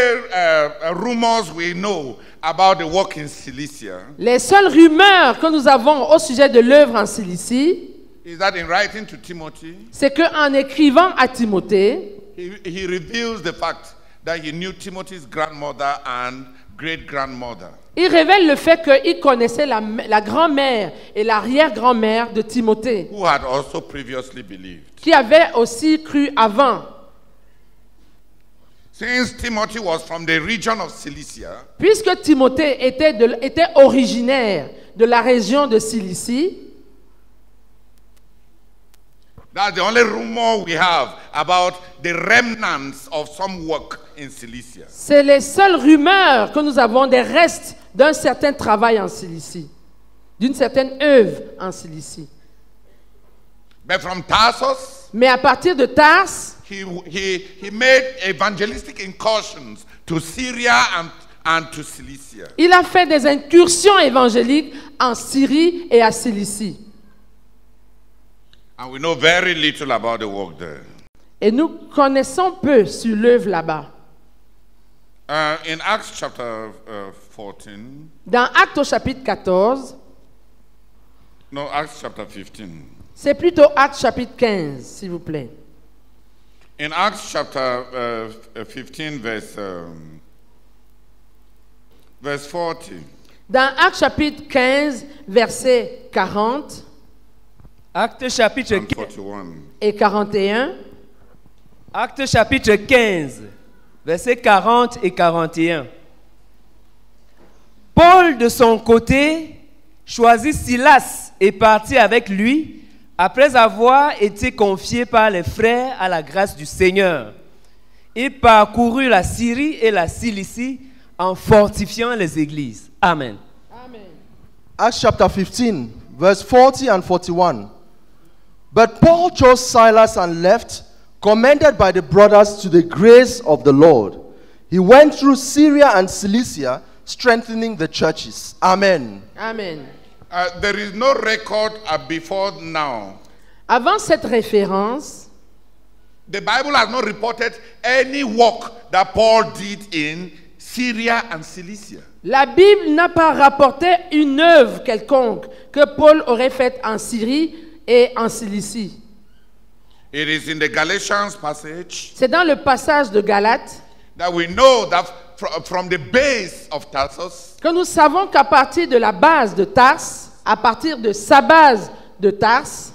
rumors we know about the work in Cilicia Les seules rumeurs que nous avons au sujet de l'œuvre en Cilicie, is that in writing to Timothy, c'est qu'en écrivant à Timothée, he reveals the fact that he knew Timothy's grandmother and great-grandmother. il révèle le fait qu'il connaissait la grand-mère et l'arrière-grand-mère de Timothée, Who had also previously believed. qui avait aussi cru avant. Since Timothy was from the region of Cilicia, Puisque Timothée était originaire de la région de Cilicie, that's the only rumor we have about the remnants of some work in Cilicia. c'est les seules rumeurs que nous avons des restes d'un certain travail en Cilicie, d'une certaine œuvre en Cilicie. But from Tarsus, Mais à partir de Tars, he made evangelistic incursions to Syria and to Cilicia. il a fait des incursions évangéliques en Syrie et à Cilicie. And we know very little about the work there. Et nous connaissons peu sur l'œuvre là-bas. In Acts chapter 14, Dans Actes au chapitre 14, no, Acts chapter 15, c'est plutôt Actes chapitre 15, s'il vous plaît. In Acts chapter 15, verse 40, Dans Actes chapitre 15, verset 40 Acte chapitre and 15, 41. et 41, Acte chapitre 15, versets 40 et 41. Paul, de son côté, choisit Silas et partit avec lui, après avoir été confié par les frères à la grâce du Seigneur. Il parcourut la Syrie et la Cilicie en fortifiant les églises. Amen. Amen. Acts chapter 15, verse 40 and 41. But Paul chose Silas and left, commended by the brothers to the grace of the Lord. He went through Syria and Cilicia, strengthening the churches. Amen. Amen. There is no record before now. Avant cette référence, The Bible has not reported any work that Paul did in Syria and Cilicia. la Bible n'a pas rapporté une œuvre quelconque que Paul aurait faite en Syrie et en Cilicie. It is in the Galatians passage C'est dans le passage de Galates that we know that from the base of Tarsus, que nous savons qu'à partir de la base de Tarse, à partir de sa base de Tarse,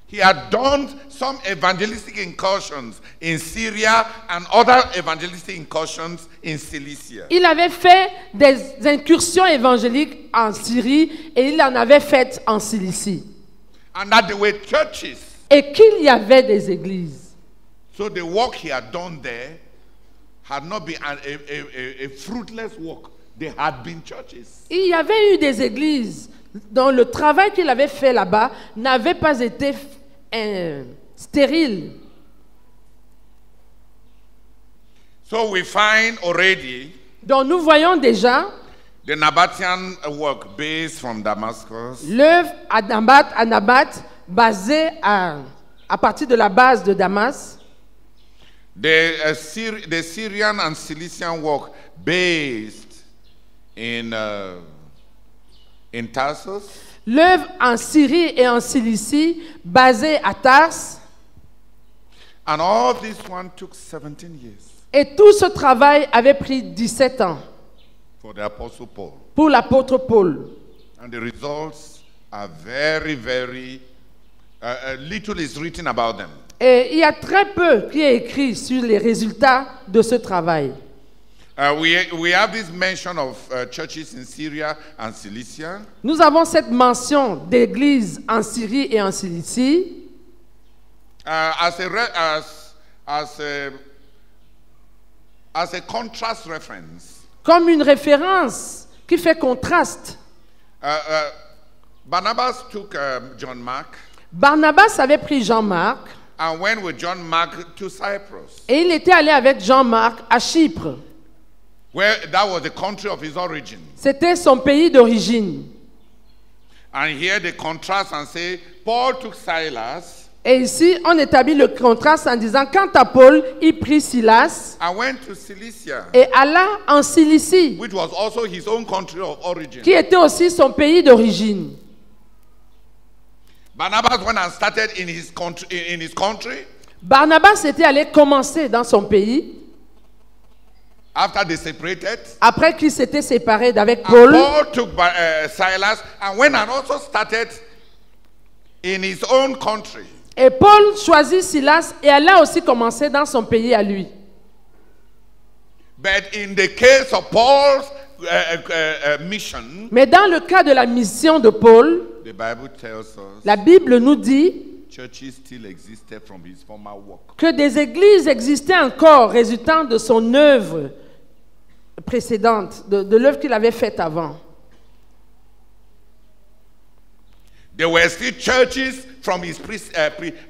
he had done some evangelistic incursions in Syria and other evangelistic incursions in Cilicia. il avait fait des incursions évangéliques en Syrie et il en avait fait en Cilicie. And that there were churches. Et qu'il y avait des églises. So the work he had done there had not been a fruitless work. There had been churches. Il y avait eu des églises dont le travail qu'il avait fait là-bas n'avait pas été stérile. So we find already Donc nous voyons déjà the Nabatean work based from Damascus, l'œuvre à Nabat basée à partir de la base de Damas, the Syrian and Cilician work based in Tarsus, l'œuvre en Syrie et en Cilicie basée à Tarse, and all this one took 17 years et tout ce travail avait pris 17 ans for the Apostle Paul. pour l'apôtre Paul. And the results are very, very little is written about them. Et il y a très peu qui est écrit sur les résultats de ce travail. We have this mention of churches in Syria and Cilicia. Nous avons cette mention d'églises en Syrie et en Cilicie As a contrast reference. comme une référence qui fait contraste. Barnabas took John Mark Barnabas avait pris Jean-Marc and went with John Mark to Cyprus, et il était allé avec Jean-Marc à Chypre. where that was the country of his origin. C'était son pays d'origine. And here they contrast and say, Paul took Silas Et ici, on établit le contraste en disant, quant à Paul, il prit Silas and went to Cilicia, et alla en Cilicie, which was also his own country of origin. qui était aussi son pays d'origine. Barnabas went and started in his country. Barnabas était allé commencer dans son pays, After they separated, après qu'il s'était séparé d'avec and Paul. Paul took Silas and went and also started in his own country. Et Paul choisit Silas et alla aussi commencer dans son pays à lui. But in the case of Paul's mission, Mais dans le cas de la mission de Paul, the Bible tells us la Bible nous dit churches still existed from his former work. que des églises existaient encore résultant de son œuvre précédente, de l'œuvre qu'il avait faite avant. There were still churches from his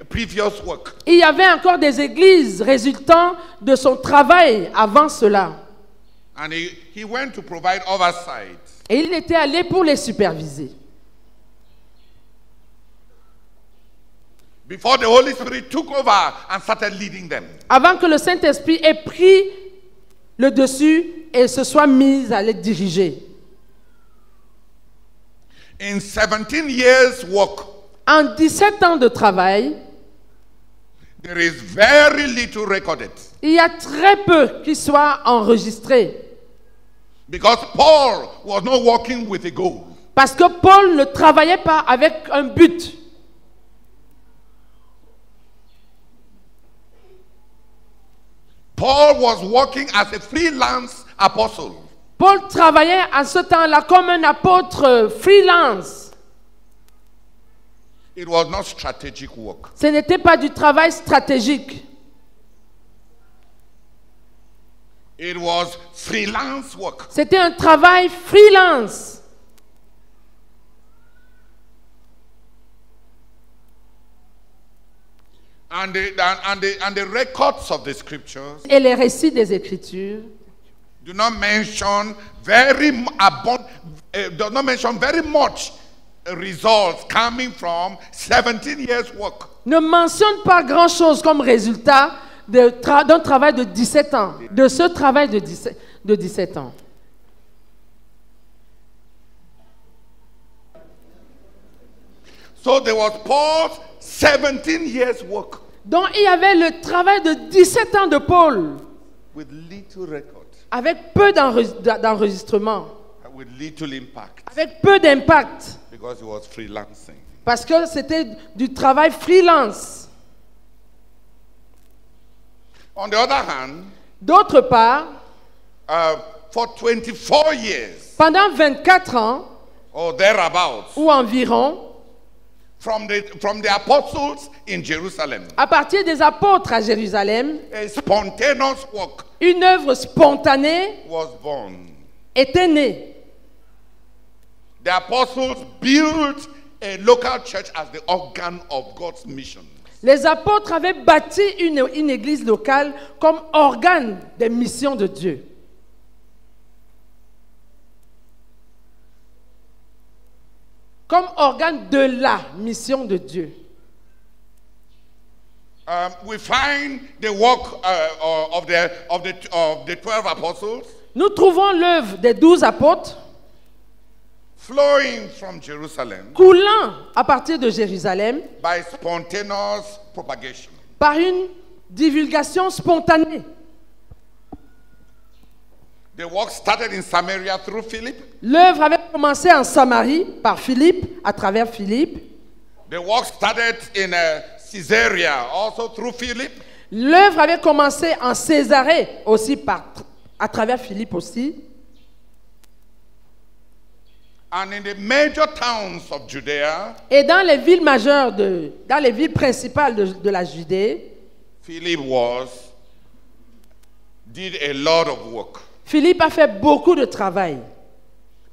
previous work. Il y avait encore des églises résultant de son travail avant cela. And he went to provide oversight. Et il était allé pour les superviser. Before the Holy Spirit took over and started leading them. Avant que le Saint-Esprit ait pris le dessus et se soit mis à les diriger. In 17 years' work, En 17 ans de travail, There is very little recorded. Il y a très peu qui soient enregistrés. Because Paul was not working with a goal. Parce que Paul ne travaillait pas avec un but. Paul was working as a freelance apostle. Paul travaillait à ce temps-là comme un apôtre freelance. It was not strategic work. Ce n'était pas du travail stratégique. It was freelance work. C'était un travail freelance. And the records of the scriptures Et les récits des Écritures do not mention very much results coming from 17 years work. ne mentionnent pas grand-chose comme résultat d'un travail de 17 ans, de ce travail de 17 ans. So there was Paul's 17 years work Donc il y avait le travail de 17 ans de Paul, with little record, avec peu d'enregistrements, with little impact, avec peu d'impact, because he was freelancing. parce que c'était du travail freelance. On the other hand, D'autre part, for 24 years pendant 24 ans, or thereabouts, ou environ, from the apostles in Jerusalem, à partir des apôtres à Jérusalem, a spontaneous work une œuvre spontanée was born. était née. The apostles built a local church as the organ of God's mission. Les apôtres avaient bâti une église locale comme organe des missions de Dieu. Comme organe de la mission de Dieu. We find the work of the 12 apostles Nous trouvons l'œuvre des 12 apôtres flowing from Jerusalem coulant à partir de Jérusalem by spontaneous propagation. par une divulgation spontanée. The work started in Samaria through Philip. L'œuvre avait commencé en Samarie par Philippe, à travers Philippe. The work started in Caesarea also through Philip. L'œuvre avait commencé en Césarée aussi à travers Philippe aussi. And in the major towns of Judea, Et dans les villes majeures, dans les villes principales de la Judée, Philip did a lot of work. Philippe a fait beaucoup de travail.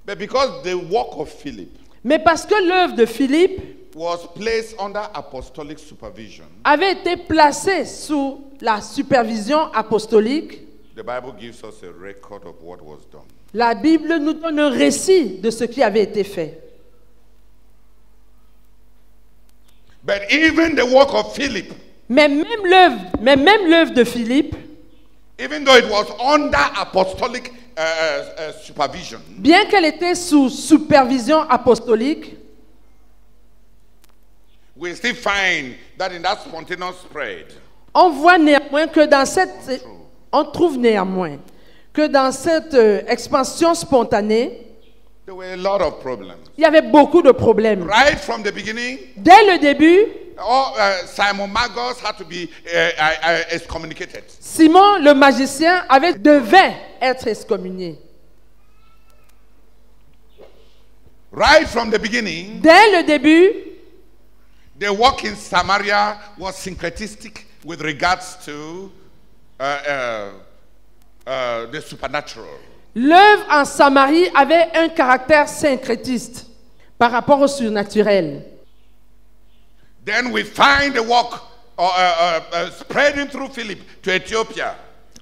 But because the work of Philip Mais parce que l'œuvre de Philippe was placed under apostolic supervision, avait été placée sous la supervision apostolique, the Bible gives us a record of what was done. la Bible nous donne un récit de ce qui avait été fait. But even the work of Philip, Mais même l'œuvre de Philippe, even though it was under apostolic supervision, bien qu'elle était sous supervision apostolique, we still find that in that spontaneous spread, on voit néanmoins que on trouve néanmoins que dans cette expansion spontanée, there were a lot of problems. il y avait beaucoup de problèmes. Right from the beginning, Dès le début, Simon Magus had to be excommunicated. Simon le magicien devait être excommunié. Right from the beginning, Dès le début, the work in Samaria was syncretistic with regards to the supernatural. l'œuvre en Samarie avait un caractère syncrétiste par rapport au surnaturel. Then we find the work spreading through Philip to Ethiopia.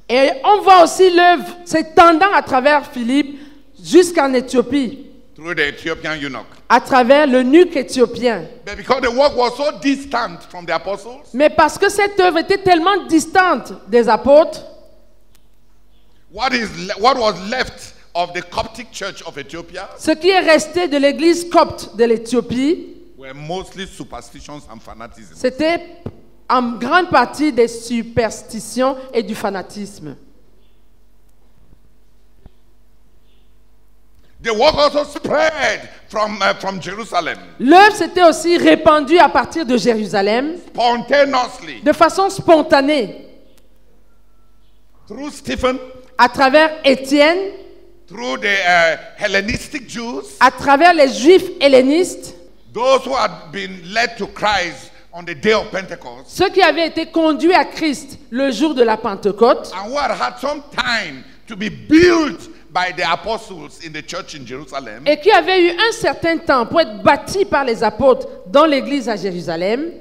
Et on voit aussi l'œuvre s'étendant à travers Philippe jusqu'en Éthiopie, Through the Ethiopian eunuch. à travers l'eunuque éthiopien. But because the work was so distant from the apostles, Mais parce que cette œuvre était tellement distante des apôtres, what was left of the Coptic church of Ethiopia ce qui est resté de l'église copte de l'Éthiopie, were mostly superstitions and fanaticism. c'était en grande partie des superstitions et du fanatisme. The work also spread from Jerusalem L'œuvre s'était aussi répandue à partir de Jérusalem spontaneously de façon spontanée through Stephen, à travers Étienne, through the Hellenistic Jews, à travers les Juifs hellénistes, those who had been led to Christ on the day of Pentecost, ceux qui avaient été conduits à Christ le jour de la Pentecôte and who had had some time to be built by the apostles in the church in Jerusalem. et qui avaient eu un certain temps pour être bâtis par les apôtres dans l'église à Jérusalem.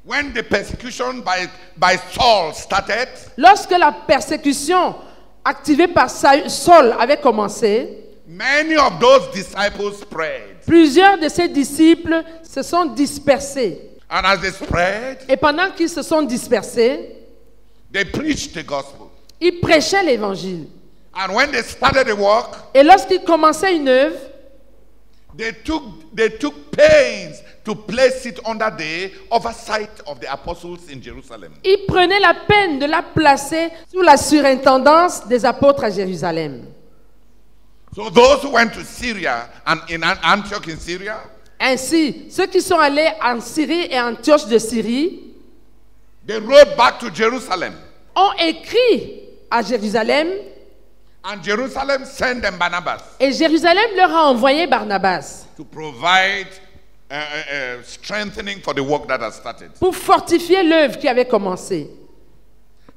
When the persecution by Saul started, Lorsque la persécution activée par Saul avait commencé, many of those disciples spread. plusieurs de ses disciples se sont dispersés. And as they spread, Et pendant qu'ils se sont dispersés, they preached the gospel. ils prêchaient l'évangile. And when they started the work, Et lorsqu'ils commençaient une œuvre, they took pains to place it under the oversight of the apostles in Jerusalem. ils prenaient la peine de la placer sous la surintendance des apôtres à Jérusalem. So those who went to Syria and in Antioch in Syria, Ainsi, ceux qui sont allés en Syrie et en Antioche de Syrie they rode back to Jerusalem. ont écrit à Jérusalem And Jerusalem sent them Barnabas et Jérusalem leur a envoyé Barnabas to provide strengthening for the work that has started. pour fortifier l'œuvre qui avait commencé.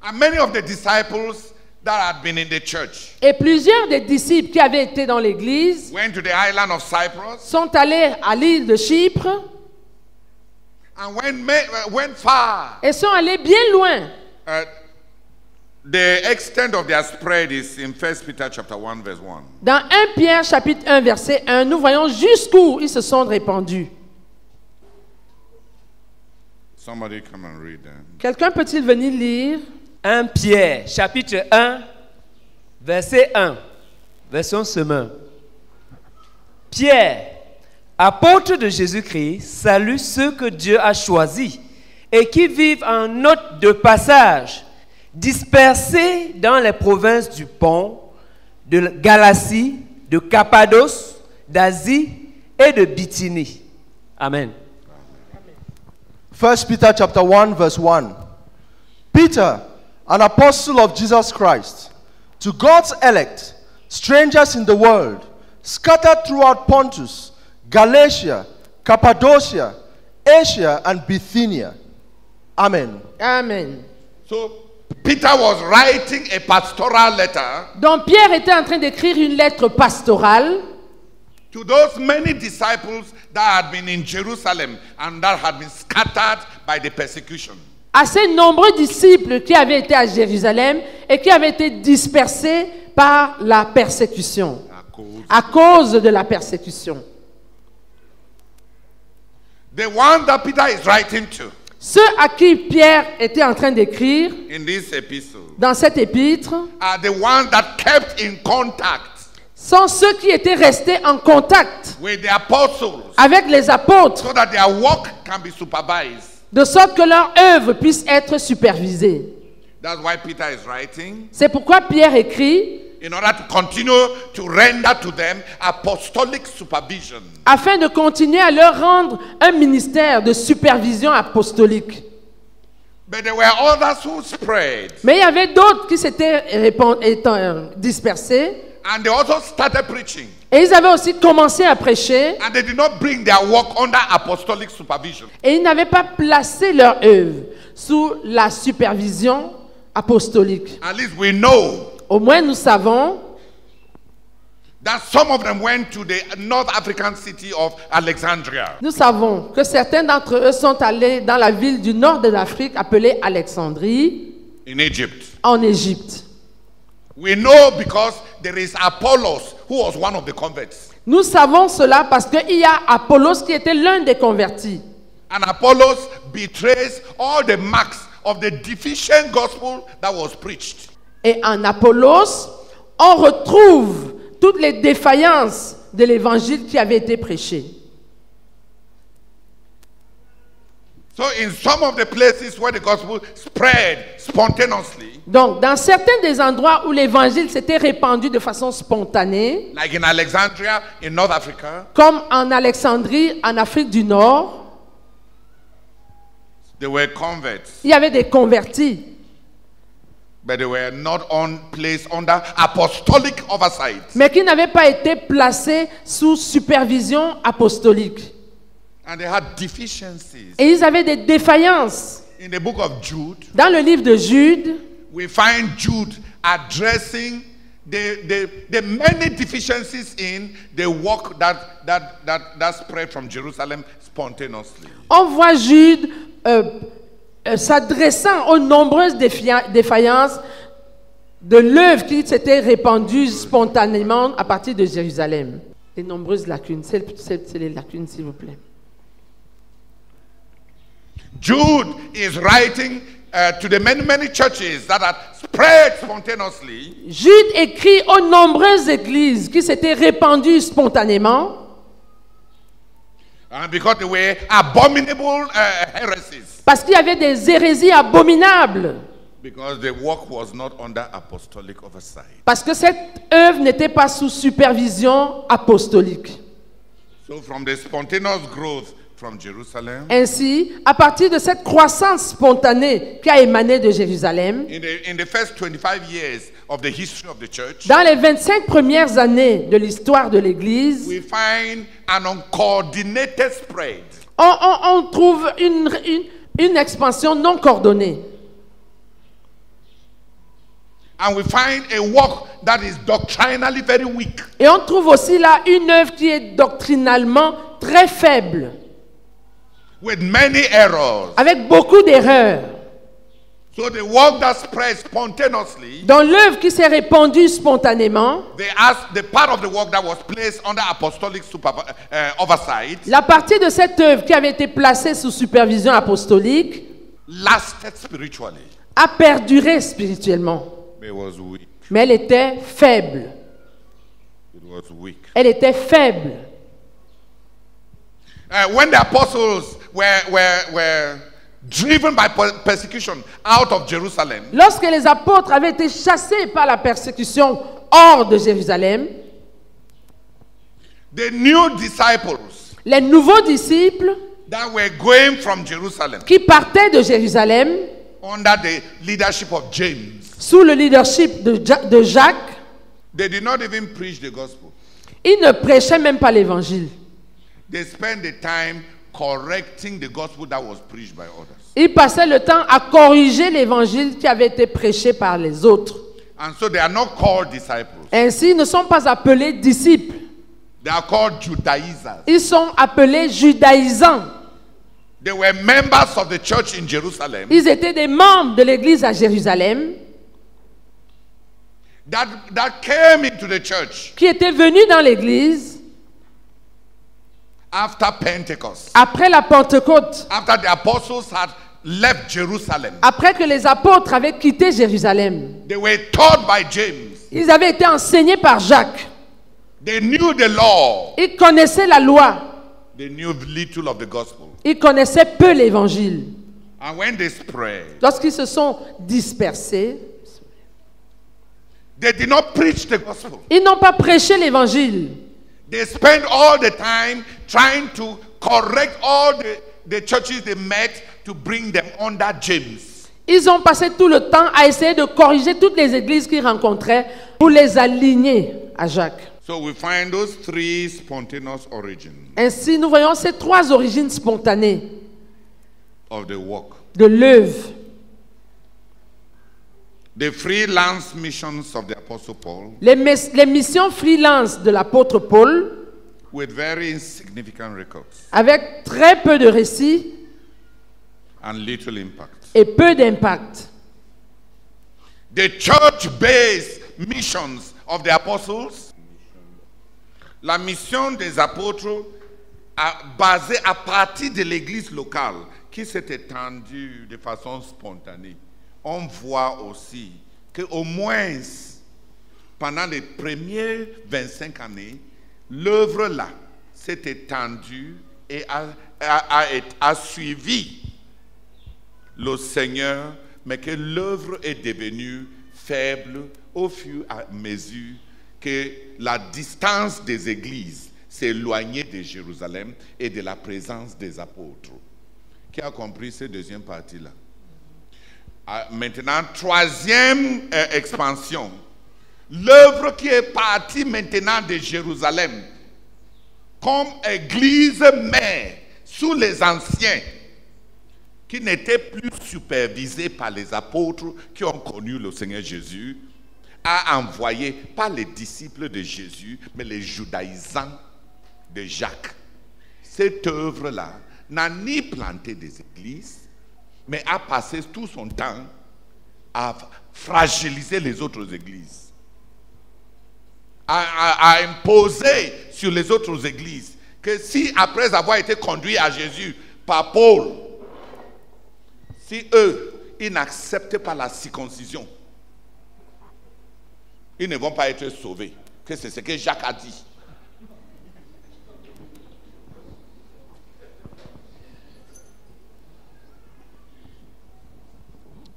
And many of the disciples that had been in the church Et plusieurs des disciples qui avaient été dans l'église went to the island of Cyprus sont allés à l'île de Chypre and went far. et sont allés bien loin. The extent of their spread is in 1 Peter chapter 1 verse 1. Dans 1 Pierre chapitre 1 verset 1, nous voyons jusqu'où ils se sont répandus. Somebody come and read that. Quelqu'un peut-il venir lire 1 Pierre, chapitre 1, verset 1, version semeur. Pierre, apôtre de Jésus-Christ, salue ceux que Dieu a choisis et qui vivent en note de passage, dispersés dans les provinces du Pont, de Galatie, de Cappadoce, d'Asie et de Bithynie. Amen. 1 Peter chapter 1 verse 1. Peter, an apostle of Jesus Christ, to God's elect, strangers in the world, scattered throughout Pontus, Galatia, Cappadocia, Asia, and Bithynia. Amen. Amen. So Peter was writing a pastoral letter Donc Pierre était en train d'écrire une lettre pastorale to those many disciples that had been in Jerusalem and that had been scattered by the persecution. à ces nombreux disciples qui avaient été à Jérusalem et qui avaient été dispersés par la persécution, à cause de la persécution. The one that Peter is writing to Ceux à qui Pierre était en train d'écrire in this epistle dans cet épître are the ones that kept in contact sont ceux qui étaient restés en contact with the apostles avec les apôtres, so that their work can be supervised. de sorte que leur œuvre puisse être supervisée. That's why Peter is writing C'est pourquoi Pierre écrit in order to continue to render to them apostolic supervision. afin de continuer à leur rendre un ministère de supervision apostolique. But there were others who spread Mais il y avait d'autres qui s'étaient dispersés and they also started preaching et ils avaient aussi commencé à prêcher and they did not bring their work under apostolic supervision. et ils n'avaient pas placé leur œuvre sous la supervision apostolique. At least we know Au moins nous savons that some of them went to the North African city of Alexandria. Nous savons que certains d'entre eux sont allés dans la ville du nord de l'Afrique appelée Alexandrie, In Egypt. en Égypte. We know because there is Apollos who was one of the converts. Nous savons cela parce qu'il y a Apollos qui était l'un des convertis. And Apollos betrays all the marks of the deficient gospel that was preached. Et en Apollos, on retrouve toutes les défaillances de l'évangile qui avait été prêché. So in some of the places where the gospel spread spontaneously, Donc, dans certains des endroits où l'évangile s'était répandu de façon spontanée, like in Alexandria in North Africa, comme en Alexandrie, en Afrique du Nord, they were converts, il y avait des convertis, but they were not placed under apostolic oversight. mais qui n'avaient pas été placés sous supervision apostolique. And they had deficiencies. Et ils avaient des défaillances. In the book of Jude, Dans le livre de Jude, we find Jude addressing the many deficiencies in the work that spread from Jerusalem spontaneously. on voit Jude s'adressant aux nombreuses défaillances de l'œuvre qui s'était répandue spontanément à partir de Jérusalem. Les nombreuses lacunes. C'est les lacunes, s'il vous plaît. Jude is writing to the many churches that had spread spontaneously. Jude écrit aux nombreuses églises qui s'étaient répandues spontanément Because they were abominable heresies. parce qu'il y avait des hérésies abominables. Because the work was not under apostolic oversight. Parce que cette œuvre n'était pas sous supervision apostolique. So from the spontaneous growth from Jerusalem, Ainsi, à partir de cette croissance spontanée qui a émané de Jérusalem, in the first 25 years of the history of the church, dans les 25 premières années de l'histoire de l'Église, we find an uncoordinated spread. on trouve une expansion non coordonnée. And we find a work that is doctrinally very weak. Et on trouve aussi là une œuvre qui est doctrinalement très faible, With many errors. avec beaucoup d'erreurs. So the work that spread spontaneously, Dans l'œuvre qui s'est répandue spontanément, the part of the work that was placed under apostolic oversight la partie de cette œuvre qui avait été placée sous supervision apostolique lasted spiritually. a perduré spirituellement. But it was weak. Mais elle était faible. It was weak. Elle était faible. When the apostles were driven by persecution out of Jerusalem, Lorsque les apôtres avaient été chassés par la persécution hors de Jérusalem, the new disciples les nouveaux disciples that were going from Jerusalem qui partaient de Jérusalem under the leadership of James, sous le leadership de Jacques, they did not even preach the gospel. ils ne prêchaient même pas l'évangile. They spent the time correcting the gospel that was preached by others. Ils passaient le temps à corriger l'évangile qui avait été prêché par les autres. And so they are not called disciples. Ainsi, ils ne sont pas appelés disciples. They are called Judaizers. Ils sont appelés judaïsants. They were members of the church in Jerusalem Ils étaient des membres de l'église à Jérusalem that came into the church qui étaient venus dans l'église after Pentecost, après la Pentecôte, after the apostles had left Jerusalem. après que les apôtres avaient quitté Jérusalem. They were taught by James. Ils avaient été enseignés par Jacques. They knew the law. Ils connaissaient la loi. They knew little of the gospel. Ils connaissaient peu l'évangile. And when they spread, Lorsqu'ils se sont dispersés, they did not preach the gospel. ils n'ont pas prêché l'évangile. They spent all the time trying to correct all the churches they met to bring them under James. Ils ont passé tout le temps à essayer de corriger toutes les églises qu'ils rencontraient pour les aligner à Jacques. So we find those three spontaneous origins Ainsi, nous voyons ces trois origines spontanées of the work. de l'œuvre. The freelance missions of the Apostle Paul Les missions freelance de l'apôtre Paul, with very insignificant records avec très peu de récits and little impact. et peu d'impact. The church-based missions of the apostles, la mission des apôtres basée à partir de l'église locale qui s'est étendue de façon spontanée. On voit aussi qu'au moins pendant les premières 25 années, l'œuvre là s'est étendue et a suivi le Seigneur, mais que l'œuvre est devenue faible au fur et à mesure que la distance des églises s'est éloignée de Jérusalem et de la présence des apôtres. Qui a compris cette deuxième partie-là? Maintenant, troisième expansion. L'œuvre qui est partie maintenant de Jérusalem comme église mère sous les anciens, qui n'étaient plus supervisés par les apôtres qui ont connu le Seigneur Jésus, a envoyé, pas les disciples de Jésus, mais les judaïsants de Jacques. Cette œuvre-là n'a ni planté des églises, mais a passé tout son temps à fragiliser les autres églises, à imposer sur les autres églises que si, après avoir été conduits à Jésus par Paul, si eux, ils n'acceptent pas la circoncision, ils ne vont pas être sauvés. Que c'est ce que Jacques a dit.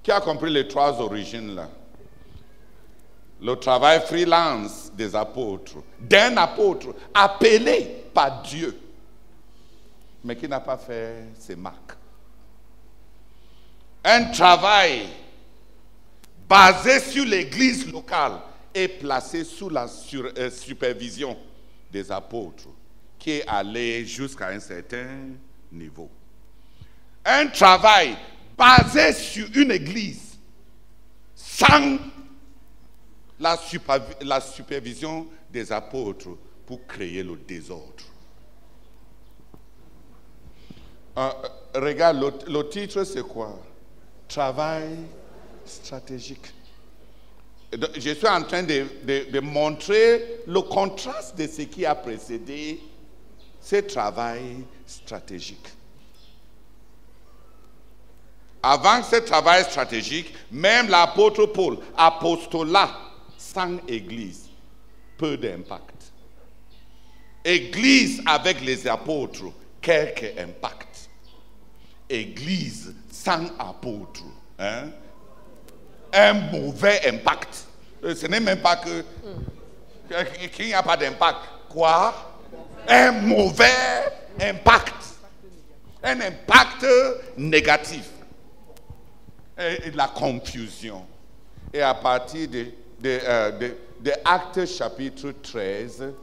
Qui a compris les trois origines là? Le travail freelance des apôtres, d'un apôtre appelé par Dieu, mais qui n'a pas fait ses marques. Un travail basé sur l'église locale et placé sous la supervision des apôtres, qui est allé jusqu'à un certain niveau. Un travail basé sur une église sans la supervision des apôtres pour créer le désordre. Regarde, le titre c'est quoi? Travail stratégique. Je suis en train de montrer le contraste de ce qui a précédé ce travail stratégique. Avant ce travail stratégique, même l'apôtre Paul, apostolat sans église, peu d'impact. Église avec les apôtres, quelques impacts. Église sans apôtres, hein? Un mauvais impact. Ce n'est même pas qu'il n'y a pas d'impact. Quoi? Un mauvais impact. Un impact négatif. Et de la confusion. Et à partir de Actes chapitre 13,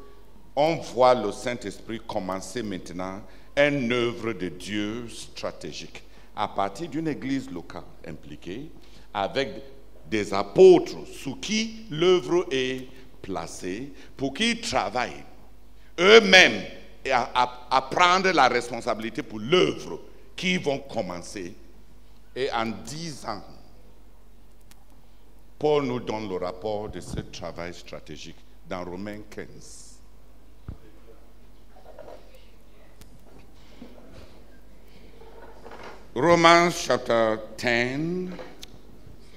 on voit le Saint-Esprit commencer maintenant une œuvre de Dieu stratégique. À partir d'une église locale impliquée, avec des apôtres sous qui l'œuvre est placée, pour qu'ils travaillent eux-mêmes et à prendre la responsabilité pour l'œuvre qu'ils vont commencer. Et en 10 ans, Paul nous donne le rapport de ce travail stratégique dans Romains 15. Romans chapter 10,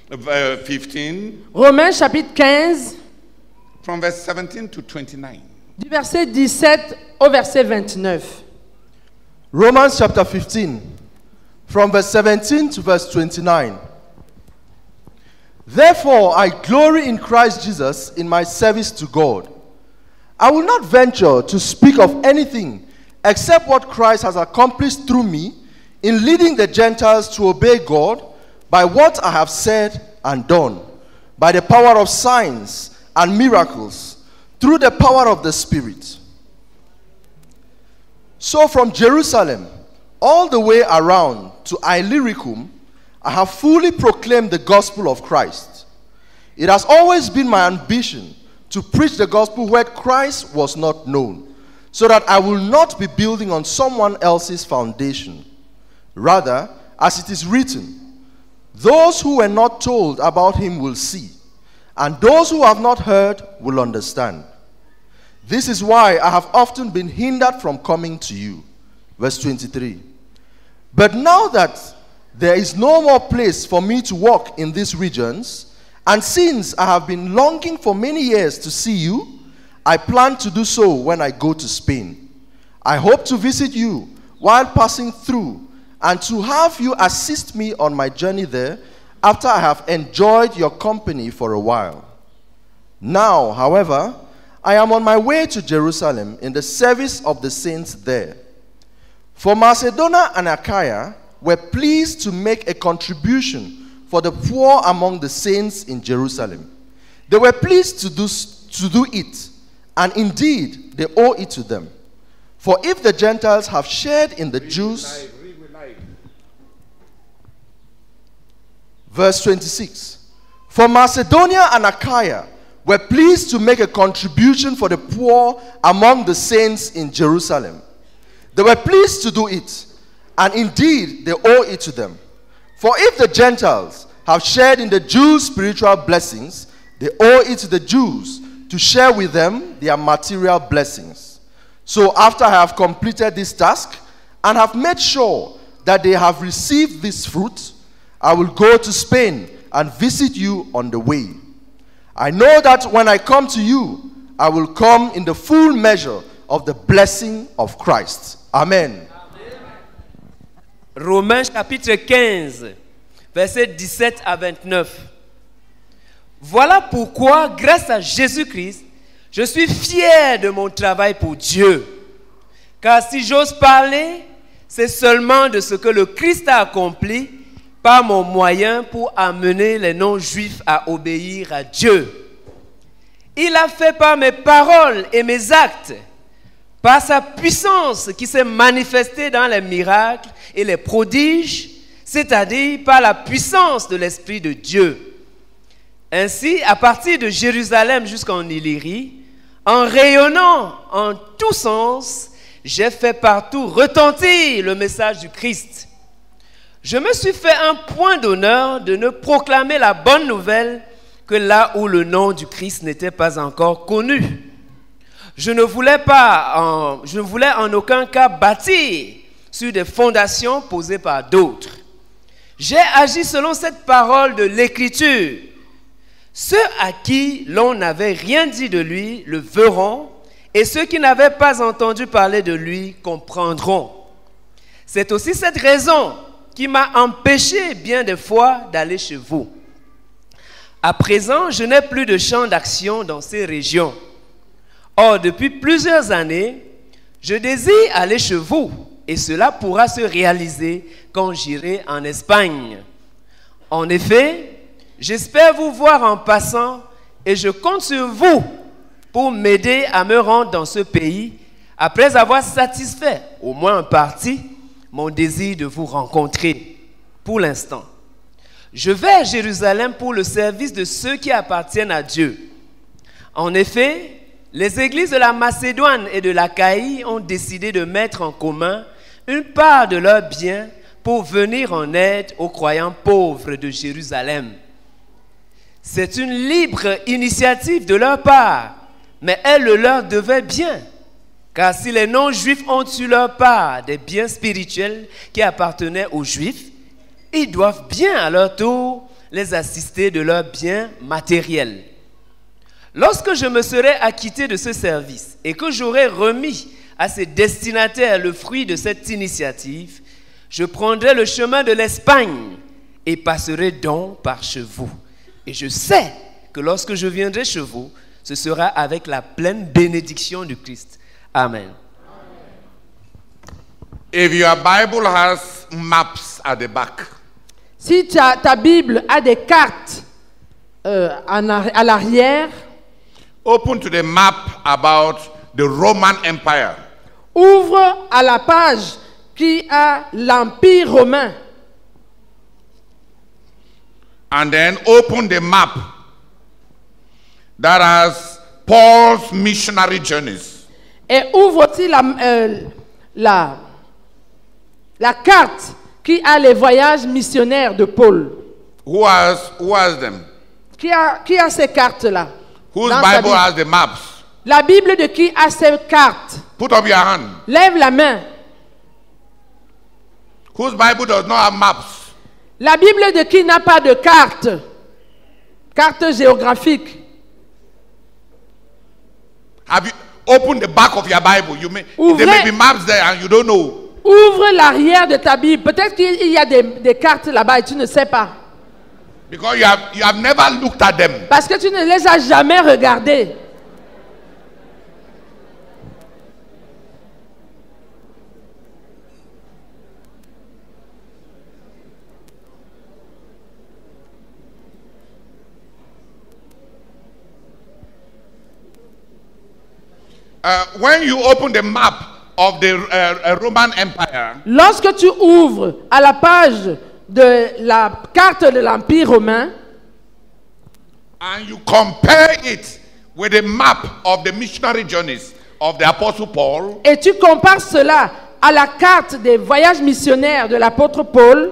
15. Romains chapitre 15, From verse 17 to 29. du verset 17 au verset 29. Romans chapter 15, from verse 17 to verse 29. Therefore, I glory in Christ Jesus in my service to God. I will not venture to speak of anything except what Christ has accomplished through me in leading the Gentiles to obey God by what I have said and done, by the power of signs and miracles, through the power of the Spirit. So from Jerusalem all the way around to Illyricum, I have fully proclaimed the gospel of Christ. It has always been my ambition to preach the gospel where Christ was not known, so that I will not be building on someone else's foundation. Rather, as it is written, those who were not told about him will see, and those who have not heard will understand. This is why I have often been hindered from coming to you. Verse 23. But now that there is no more place for me to walk in these regions, and since I have been longing for many years to see you, I plan to do so when I go to Spain. I hope to visit you while passing through and to have you assist me on my journey there after I have enjoyed your company for a while. Now, however, I am on my way to Jerusalem in the service of the saints there. For Macedonia and Achaia were pleased to make a contribution for the poor among the saints in Jerusalem. They were pleased to do it, and indeed they owe it to them. For if the Gentiles have shared in the Jews... Verse 26. For Macedonia and Achaia were pleased to make a contribution for the poor among the saints in Jerusalem. They were pleased to do it, and indeed they owe it to them. For if the Gentiles have shared in the Jews' spiritual blessings, they owe it to the Jews to share with them their material blessings. So after I have completed this task and have made sure that they have received this fruit, I will go to Spain and visit you on the way. I know that when I come to you, I will come in the full measure of the blessing of Christ. Amen. Romains chapitre 15, versets 17 à 29. Voilà pourquoi, grâce à Jésus-Christ, je suis fier de mon travail pour Dieu. Car si j'ose parler, c'est seulement de ce que le Christ a accompli par mon moyen pour amener les non-juifs à obéir à Dieu. Il a fait par mes paroles et mes actes, par sa puissance qui s'est manifestée dans les miracles et les prodiges, c'est-à-dire par la puissance de l'Esprit de Dieu. Ainsi, à partir de Jérusalem jusqu'en Illyrie, en rayonnant en tous sens, j'ai fait partout retentir le message du Christ. Je me suis fait un point d'honneur de ne proclamer la bonne nouvelle que là où le nom du Christ n'était pas encore connu. Je ne voulais en aucun cas bâtir sur des fondations posées par d'autres. J'ai agi selon cette parole de l'Écriture. Ceux à qui l'on n'avait rien dit de lui le verront, et ceux qui n'avaient pas entendu parler de lui comprendront. C'est aussi cette raison qui m'a empêché bien des fois d'aller chez vous. À présent, je n'ai plus de champ d'action dans ces régions. Or, depuis plusieurs années, je désire aller chez vous, et cela pourra se réaliser quand j'irai en Espagne. En effet, j'espère vous voir en passant, et je compte sur vous pour m'aider à me rendre dans ce pays, après avoir satisfait, au moins en partie, mon désir de vous rencontrer. Pour l'instant, je vais à Jérusalem pour le service de ceux qui appartiennent à Dieu. En effet, les églises de la Macédoine et de l'Achaïe ont décidé de mettre en commun une part de leurs biens pour venir en aide aux croyants pauvres de Jérusalem. C'est une libre initiative de leur part, mais elle le leur devait bien. Car si les non-juifs ont eu leur part des biens spirituels qui appartenaient aux juifs, ils doivent bien à leur tour les assister de leurs biens matériels. Lorsque je me serai acquitté de ce service et que j'aurai remis à ses destinataires le fruit de cette initiative, je prendrai le chemin de l'Espagne et passerai donc par chez vous. Et je sais que lorsque je viendrai chez vous, ce sera avec la pleine bénédiction du Christ. Amen. If your Bible has maps at the back, Si ta Bible a des cartes à l'arrière, open to the map about the Roman Empire. ouvre à la page qui a l'Empire romain. And then open the map that has Paul's missionary journeys. Et ouvre aussi la carte qui a les voyages missionnaires de Paul. Who has them? Qui a ces cartes-là? Whose Dans sa Bible has the maps? La Bible de qui a ces cartes? Put up your hand. Lève la main. Whose Bible does not have maps? La Bible de qui n'a pas de carte? Carte géographique. Have you opened the back of your Bible? There may be maps there and you don't know. Ouvre l'arrière de ta Bible. Peut-être qu'il y a des cartes là-bas et tu ne sais pas. Because you have never looked at them. Parce que tu ne les as jamais regardées. When you open the map of the Roman Empire, Lorsque tu ouvres à la page de la carte de l'Empire romain and you compare it with the map of the missionary journeys of the Apostle Paul, et tu compares cela à la carte des voyages missionnaires de l'apôtre Paul,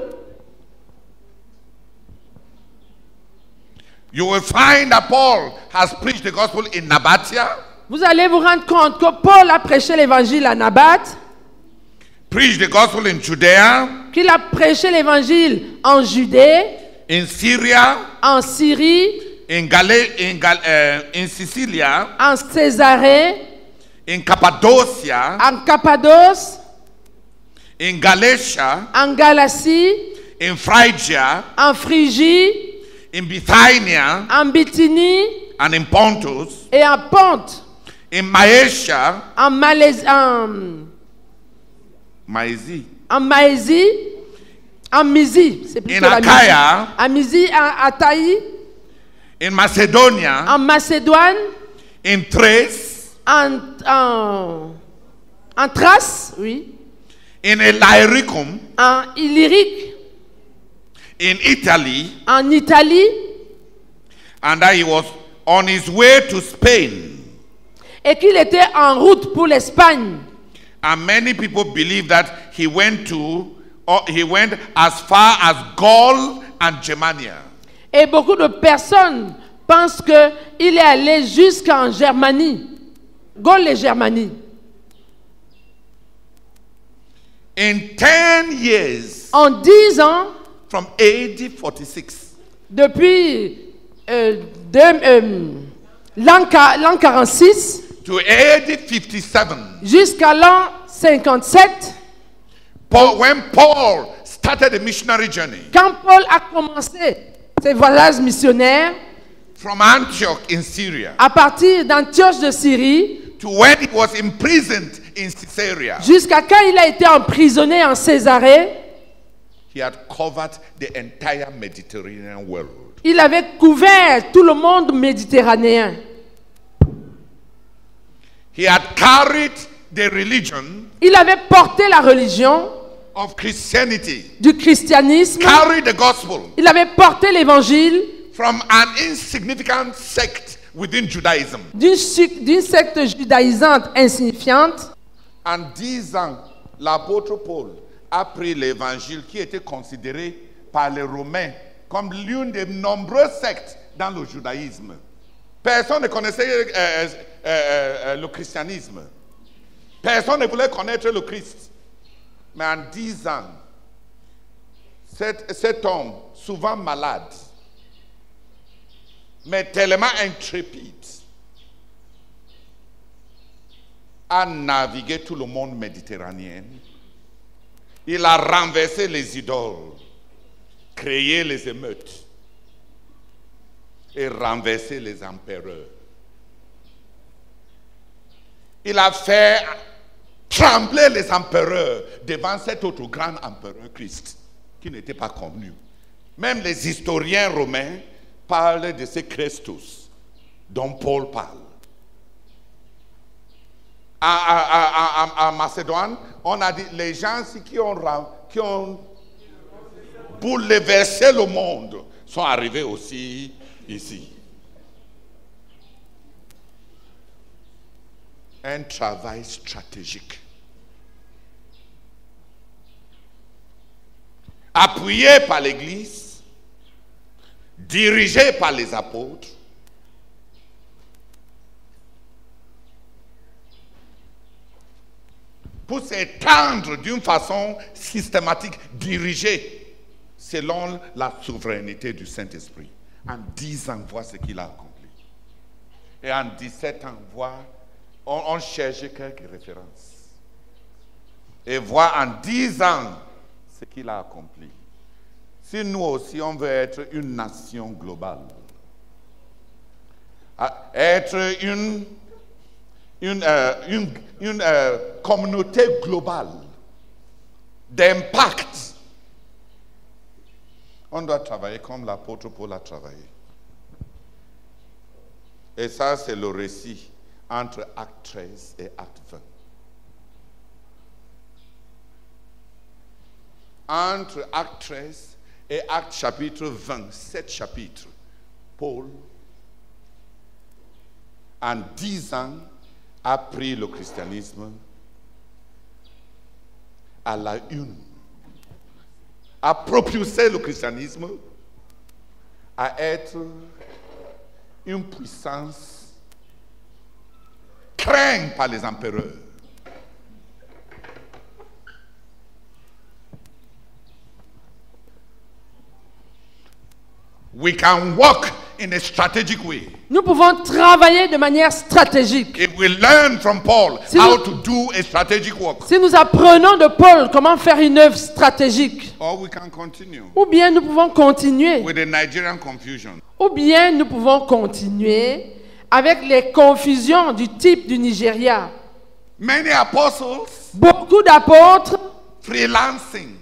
you will find that Paul has preached the gospel in Nabatea, vous allez vous rendre compte que Paul a prêché l'évangile à Nabat, preached the gospel in Judea, qu'il a prêché l'évangile en Judée, in Syria, en Syrie, in Sicilia, en Césarée, in Cappadocia, en Cappadoce, in Galatia, en Galatie, in Phrygia, en Phrygie, in Bithynia, en Bithynie and in Pontus, et en Ponte, in Mysia, en Maésie, en Mysie, c'est plutôt in la Mysie. Achaia, En Mysie, en Ataï, in Macedonia, en Macédoine, in Thrace, en Thrace, oui, in Illyricum, en Illyrique, in Italy, en Italie, and that he was on his way to Spain. et qu'il était en route pour l'Espagne. And many people believe that he went as far as Gaul and Germania. Et beaucoup de personnes pensent qu'il est allé jusqu'en Germanie, Gaule et Germanie. In 10 years, En 10 ans, from AD 46 depuis l'an 46 to AD 57, jusqu'à l'an 57, when Paul started the missionary journey quand Paul a commencé ses voyages missionnaires from Antioch in Syria à partir d'Antioche de Syrie to when he was imprisoned in Caesarea, jusqu'à quand il a été emprisonné en Césarée, he had covered the entire Mediterranean world. il avait couvert tout le monde méditerranéen. He had carried the religion Il avait porté la religion of Christianity, du christianisme, carried the gospel il avait porté l'évangile from an insignificant sect within Judaism. d'une secte judaïsante insignifiante. En 10 ans, l'apôtre Paul a pris l'évangile qui était considéré par les Romains comme l'une des nombreuses sectes dans le judaïsme. Personne ne connaissait le christianisme. Personne ne voulait connaître le Christ. Mais en 10 ans, cet homme, souvent malade, mais tellement intrépide, a navigué tout le monde méditerranéen. Il a renversé les idoles, créé les émeutes et renversé les empereurs. Il a fait trembler les empereurs devant cet autre grand empereur Christ qui n'était pas connu. Même les historiens romains parlent de ce Christus dont Paul parle. En Macédoine, on a dit les gens qui ont bouleversé le monde sont arrivés aussi ici. Un travail stratégique. Appuyé par l'Église, dirigé par les apôtres, pour s'étendre d'une façon systématique, dirigée selon la souveraineté du Saint-Esprit. En 10 ans, voit ce qu'il a accompli. Et en 17 ans, on cherchait quelques références. et voir en 10 ans ce qu'il a accompli. Si nous aussi, on veut être une nation globale, être une communauté globale d'impact, on doit travailler comme l'apôtre Paul a travaillé. Et ça, c'est le récit entre Acte 13 et Acte 20. Entre Acte 13 et Acte chapitre 20, 7 chapitres, Paul, en 10 ans, a pris le christianisme à la une, a propulsé le christianisme à être une puissance crainte par les empereurs. We can walk in a strategic way. Nous pouvons travailler de manière stratégique. If we learn from Paul how to do a strategic work, Si nous apprenons de Paul comment faire une œuvre stratégique, or we can continue ou bien nous pouvons continuer, with the Nigerian confusion. ou bien nous pouvons continuer avec les confusions du type du Nigeria. Many apostles Beaucoup d'apôtres freelancing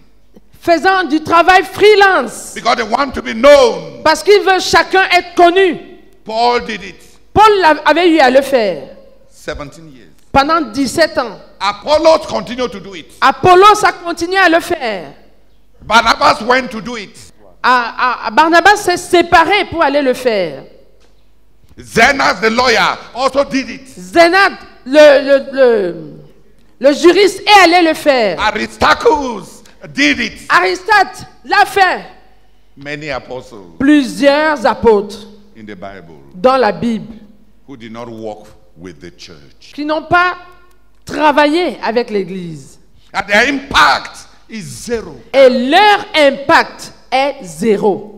faisant du travail freelance because they want to be known. parce qu'ils veulent chacun être connu. Paul did it. Paul avait eu à le faire 17 years. pendant 17 ans. Apollos continued to do it. Apollos a continué à le faire. Barnabas went to do it. Barnabas s'est séparé pour aller le faire. Zenas, the lawyer, also did it. Zénat, le juriste, est allé le faire. Aristarchus did it. Aristate l'a fait. Many apostles Plusieurs apôtres in the Bible dans la Bible who did not walk with the church. qui n'ont pas travaillé avec l'Église. And their impact is zero. Et leur impact est zéro.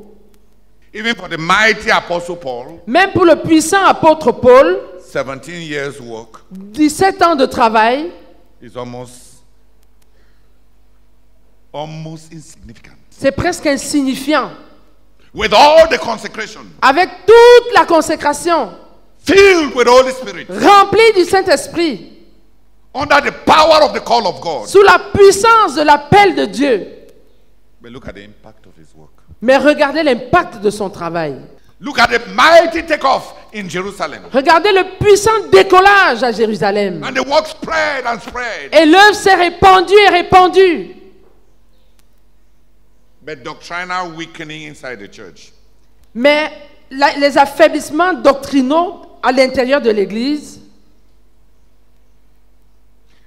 Even for the mighty apostle Paul, Même pour le puissant apôtre Paul, 17 years work 17 ans de travail, is almost insignificant. c'est presque insignifiant. With all the consecration, Avec toute la consécration, filled with the Holy Spirit, remplie du Saint-Esprit, under the power of the call of God. sous la puissance de l'appel de Dieu. But look at the impact of his work. Mais regardez l'impact de son travail. Look at the mighty takeoff in Jerusalem. Regardez le puissant décollage à Jérusalem. And the work spread and spread. Et l'œuvre s'est répandue et répandue. But doctrinal weakening inside the church. Mais les affaiblissements doctrinaux à l'intérieur de l'Église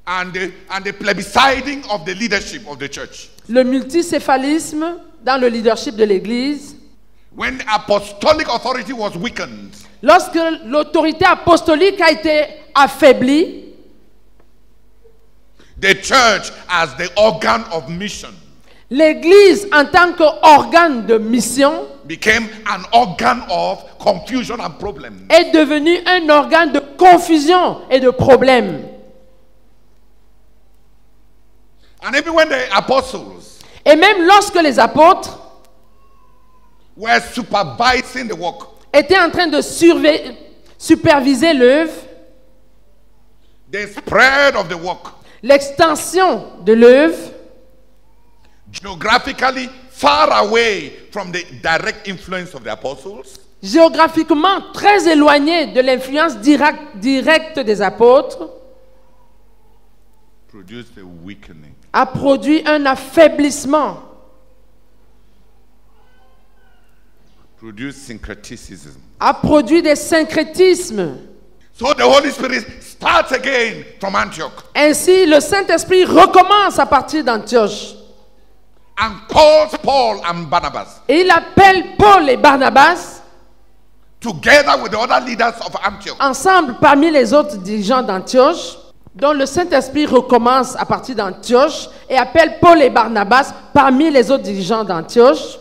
And the plebisciting of the leadership of the church. le multicéphalisme dans le leadership de l'Église, When apostolic authority was weakened, lorsque l'autorité apostolique a été affaiblie, the church as the organ of mission l'Église en tant qu'organe de mission became an organ of confusion and problem. est devenue un organe de confusion et de problème. And even when the apostles Et même lorsque les apôtres were supervising the work, étaient en train de superviser l'œuvre, the spread of the work, l'extension de l'œuvre, geographically far away from the direct influence of the apostles, géographiquement très éloignée de l'influence directe des apôtres, produced a weakening. a produit un affaiblissement, Produced syncretism. a produit des syncrétismes. So the Holy Spirit starts again from Antioch Ainsi, le Saint-Esprit recommence à partir d'Antioche. and calls Paul and Barnabas Et il appelle Paul et Barnabas together with the other leaders of Antioch ensemble parmi les autres dirigeants d'Antioche, dont le Saint-Esprit recommence à partir d'Antioche et appelle Paul et Barnabas parmi les autres dirigeants d'Antioche.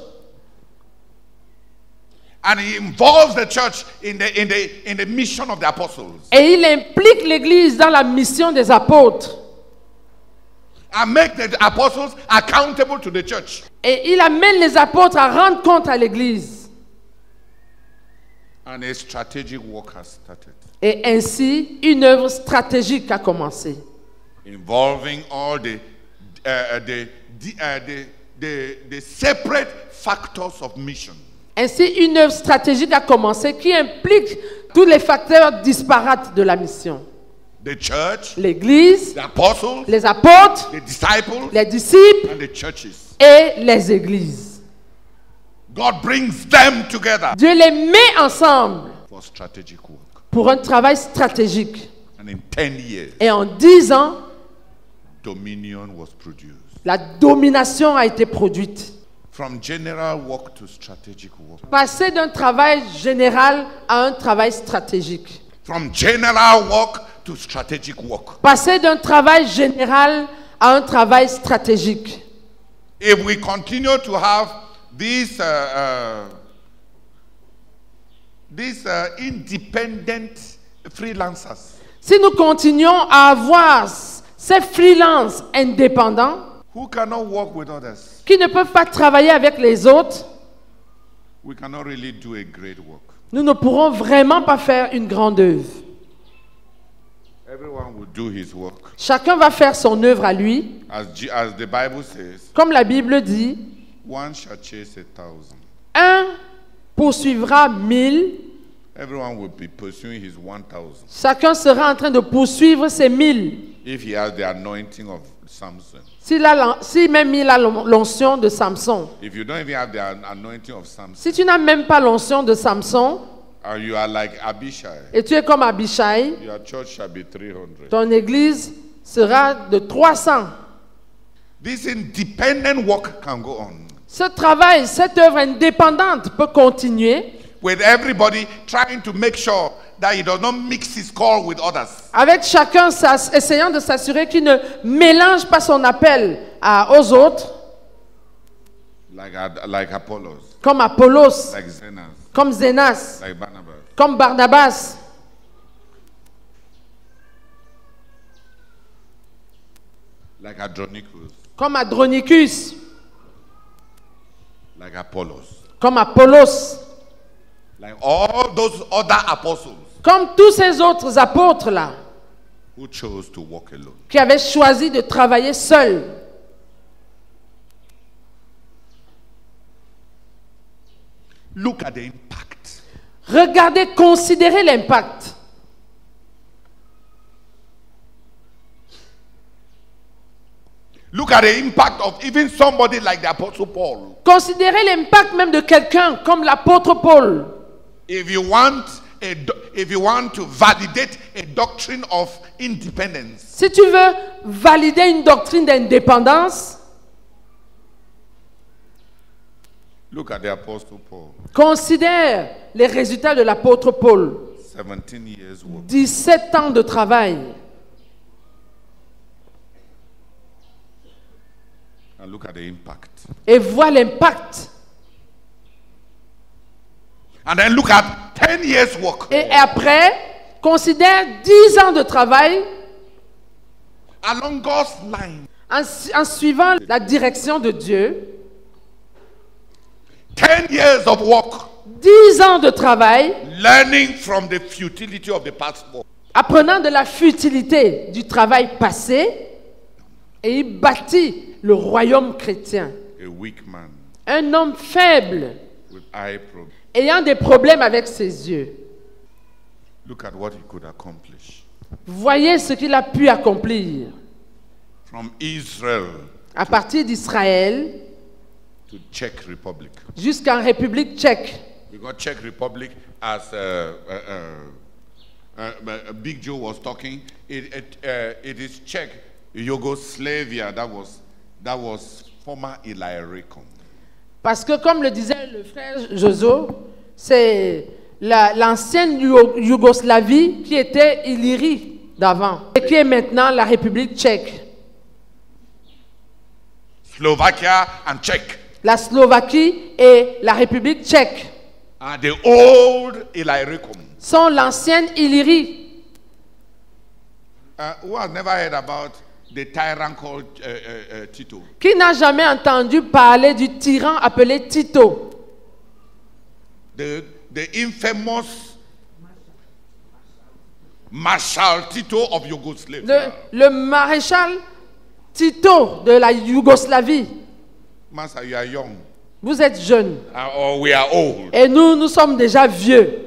and he involves the church in the mission of the apostles. Et il implique l'Église dans la mission des apôtres. and make the apostles accountable to the church. Et il amène les apôtres à rendre compte à l'Église. And a strategic work has started, Et ainsi, une œuvre stratégique a commencé, involving all the separate factors of mission. Ainsi, une œuvre stratégique a commencé qui implique tous les facteurs disparates de la mission. The church, L'Église, the apostles, les apôtres, the disciples, les disciples and the churches. et les églises. God brings them together Dieu les met ensemble for strategic work. pour un travail stratégique. And in 10 years, Et en 10 ans, dominion was produced. la domination a été produite. From general work to strategic work. Passer d'un travail général à un travail stratégique. From general work to strategic work. Passer d'un travail général à un travail stratégique. If we continue to have these independent freelancers Si nous continuons à avoir ces freelances indépendants who cannot work with others, qui ne peuvent pas travailler avec les autres, we cannot really do a great work. nous ne pourrons vraiment pas faire une grande œuvre. Everyone will do his work. Chacun va faire son œuvre à lui. As the Bible says, Comme la Bible dit, one shall chase 1,000. un poursuivra 1000, Everyone will be pursuing his 1,000. chacun sera en train de poursuivre ses 1000. If he has the anointing of Samson. Si même il a l'onction de Samson. If you don't even have the anointing of Samson, Si tu n'as même pas l'onction de Samson, and you are like Abishai, et tu es comme Abishai, your church shall be 300. ton église sera de 300. This independent work can go on. Ce travail, cette œuvre indépendante peut continuer With everybody trying to make sure that he does not mix his call with others. avec chacun essayant de s'assurer qu'il ne mélange pas son appel aux autres, Like Apollos, comme Apollos, like Zenas, comme Zénas, like Barnabas. comme Barnabas, Like Andronicus, comme Adronicus, like Apollos, comme Apollos, like all those other apostles comme tous ces autres apôtres-là who chose to walk alone. qui avaient choisi de travailler seuls. Look at the impact. Regardez, considérez l'impact. Look at the impact of even somebody like the Apostle Paul. Considérez l'impact même de quelqu'un comme l'apôtre Paul. If you want to validate a doctrine of independence, Si tu veux valider une doctrine d'indépendance, look at the Apostle Paul. considère les résultats de l'apôtre Paul. 17 years work. 17 ans de travail. And look at the impact. Et vois l'impact. And then look at 10 years work. Et après, considère 10 ans de travail Along God's line. en suivant la direction de Dieu. 10 years of work. 10 ans de travail, Learning from the futility of the past work. apprenant de la futilité du travail passé, et il bâtit le royaume chrétien. A weak man Un homme faible, with eye problems. ayant des problèmes avec ses yeux. Look at what he could accomplish. Voyez ce qu'il a pu accomplir From Israel à partir d'Israël to Czech Republic. jusqu'en République tchèque. Because Czech Republic, as Big Joe was talking, it is Czech Yugoslavia that was former Illyricum. Parce que comme le disait le frère Jozo, c'est l'ancienne Yougoslavie qui était Illyrie d'avant et qui est maintenant la République tchèque. Slovakia and Czech La Slovaquie et la République tchèque are the old Illyricum. sont l'ancienne Illyrie. Who has never heard about the tyrant called Tito? Qui n'a jamais entendu parler du tyran appelé Tito? The infamous Marshal Tito of Yugoslavia. Le maréchal Tito de la Yougoslavie. Master, you are young. Vous êtes jeune. Or we are old. Et nous sommes déjà vieux.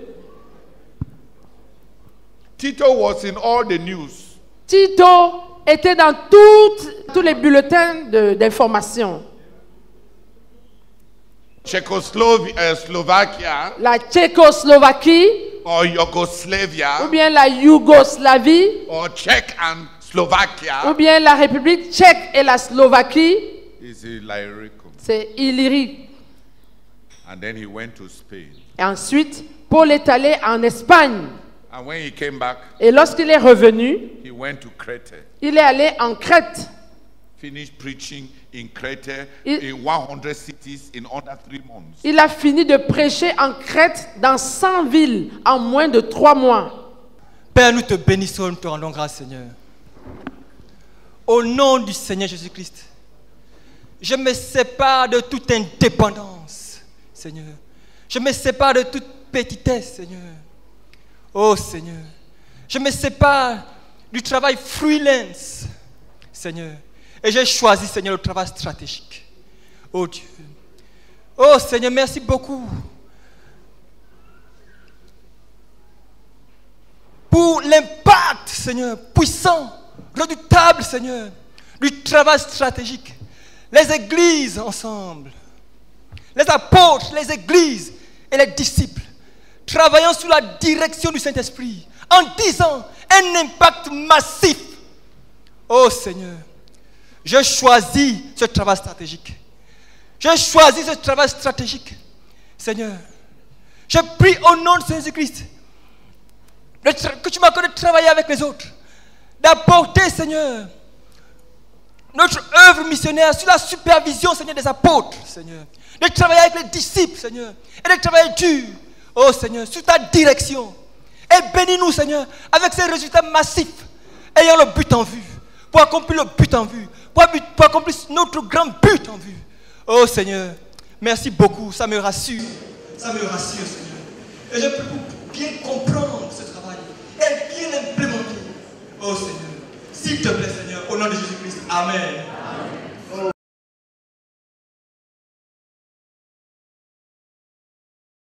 Tito was in all the news. Tito était dans tous les bulletins d'information. Slovakia. La Tchécoslovaquie. Or Yugoslavia. Ou bien la Yougoslavie. Or Czech and Slovakia. Ou bien la République tchèque et la Slovaquie. C'est illyrique. And then he went to Spain. Et ensuite, Paul est allé en Espagne. And when he came back, et lorsqu'il est revenu, he went to Crete. Il est allé en Crète. Finished preaching in Crete in 100 cities in under 3 months. Il a fini de prêcher en Crète dans 100 villes en moins de 3 mois. Père, nous te bénissons, nous te rendons grâce, Seigneur. Au nom du Seigneur Jésus-Christ, je me sépare de toute indépendance, Seigneur. Je me sépare de toute petitesse, Seigneur. Oh Seigneur, je me sépare du travail freelance, Seigneur. Et j'ai choisi, Seigneur, le travail stratégique. Oh Dieu. Oh Seigneur, merci beaucoup pour l'impact, Seigneur, puissant, redoutable, Seigneur, du travail stratégique. Les églises ensemble, les apôtres, les églises et les disciples, travaillant sous la direction du Saint-Esprit, en disant un impact massif. Oh Seigneur, je choisis ce travail stratégique. Je choisis ce travail stratégique. Seigneur, je prie au nom de Jésus-Christ que tu m'accordes de travailler avec les autres, d'apporter, Seigneur, notre œuvre missionnaire sous la supervision, Seigneur, des apôtres, Seigneur, de travailler avec les disciples, Seigneur, et de travailler dur, oh Seigneur, sous ta direction. Et bénis-nous, Seigneur, avec ces résultats massifs, ayant le but en vue, pour accomplir le but en vue, pour accomplir notre grand but en vue. Oh Seigneur, merci beaucoup, ça me rassure, Seigneur. Et je peux bien comprendre ce travail et bien l'implémenter. Oh Seigneur, s'il te plaît, Seigneur, au nom de Jésus-Christ, Amen.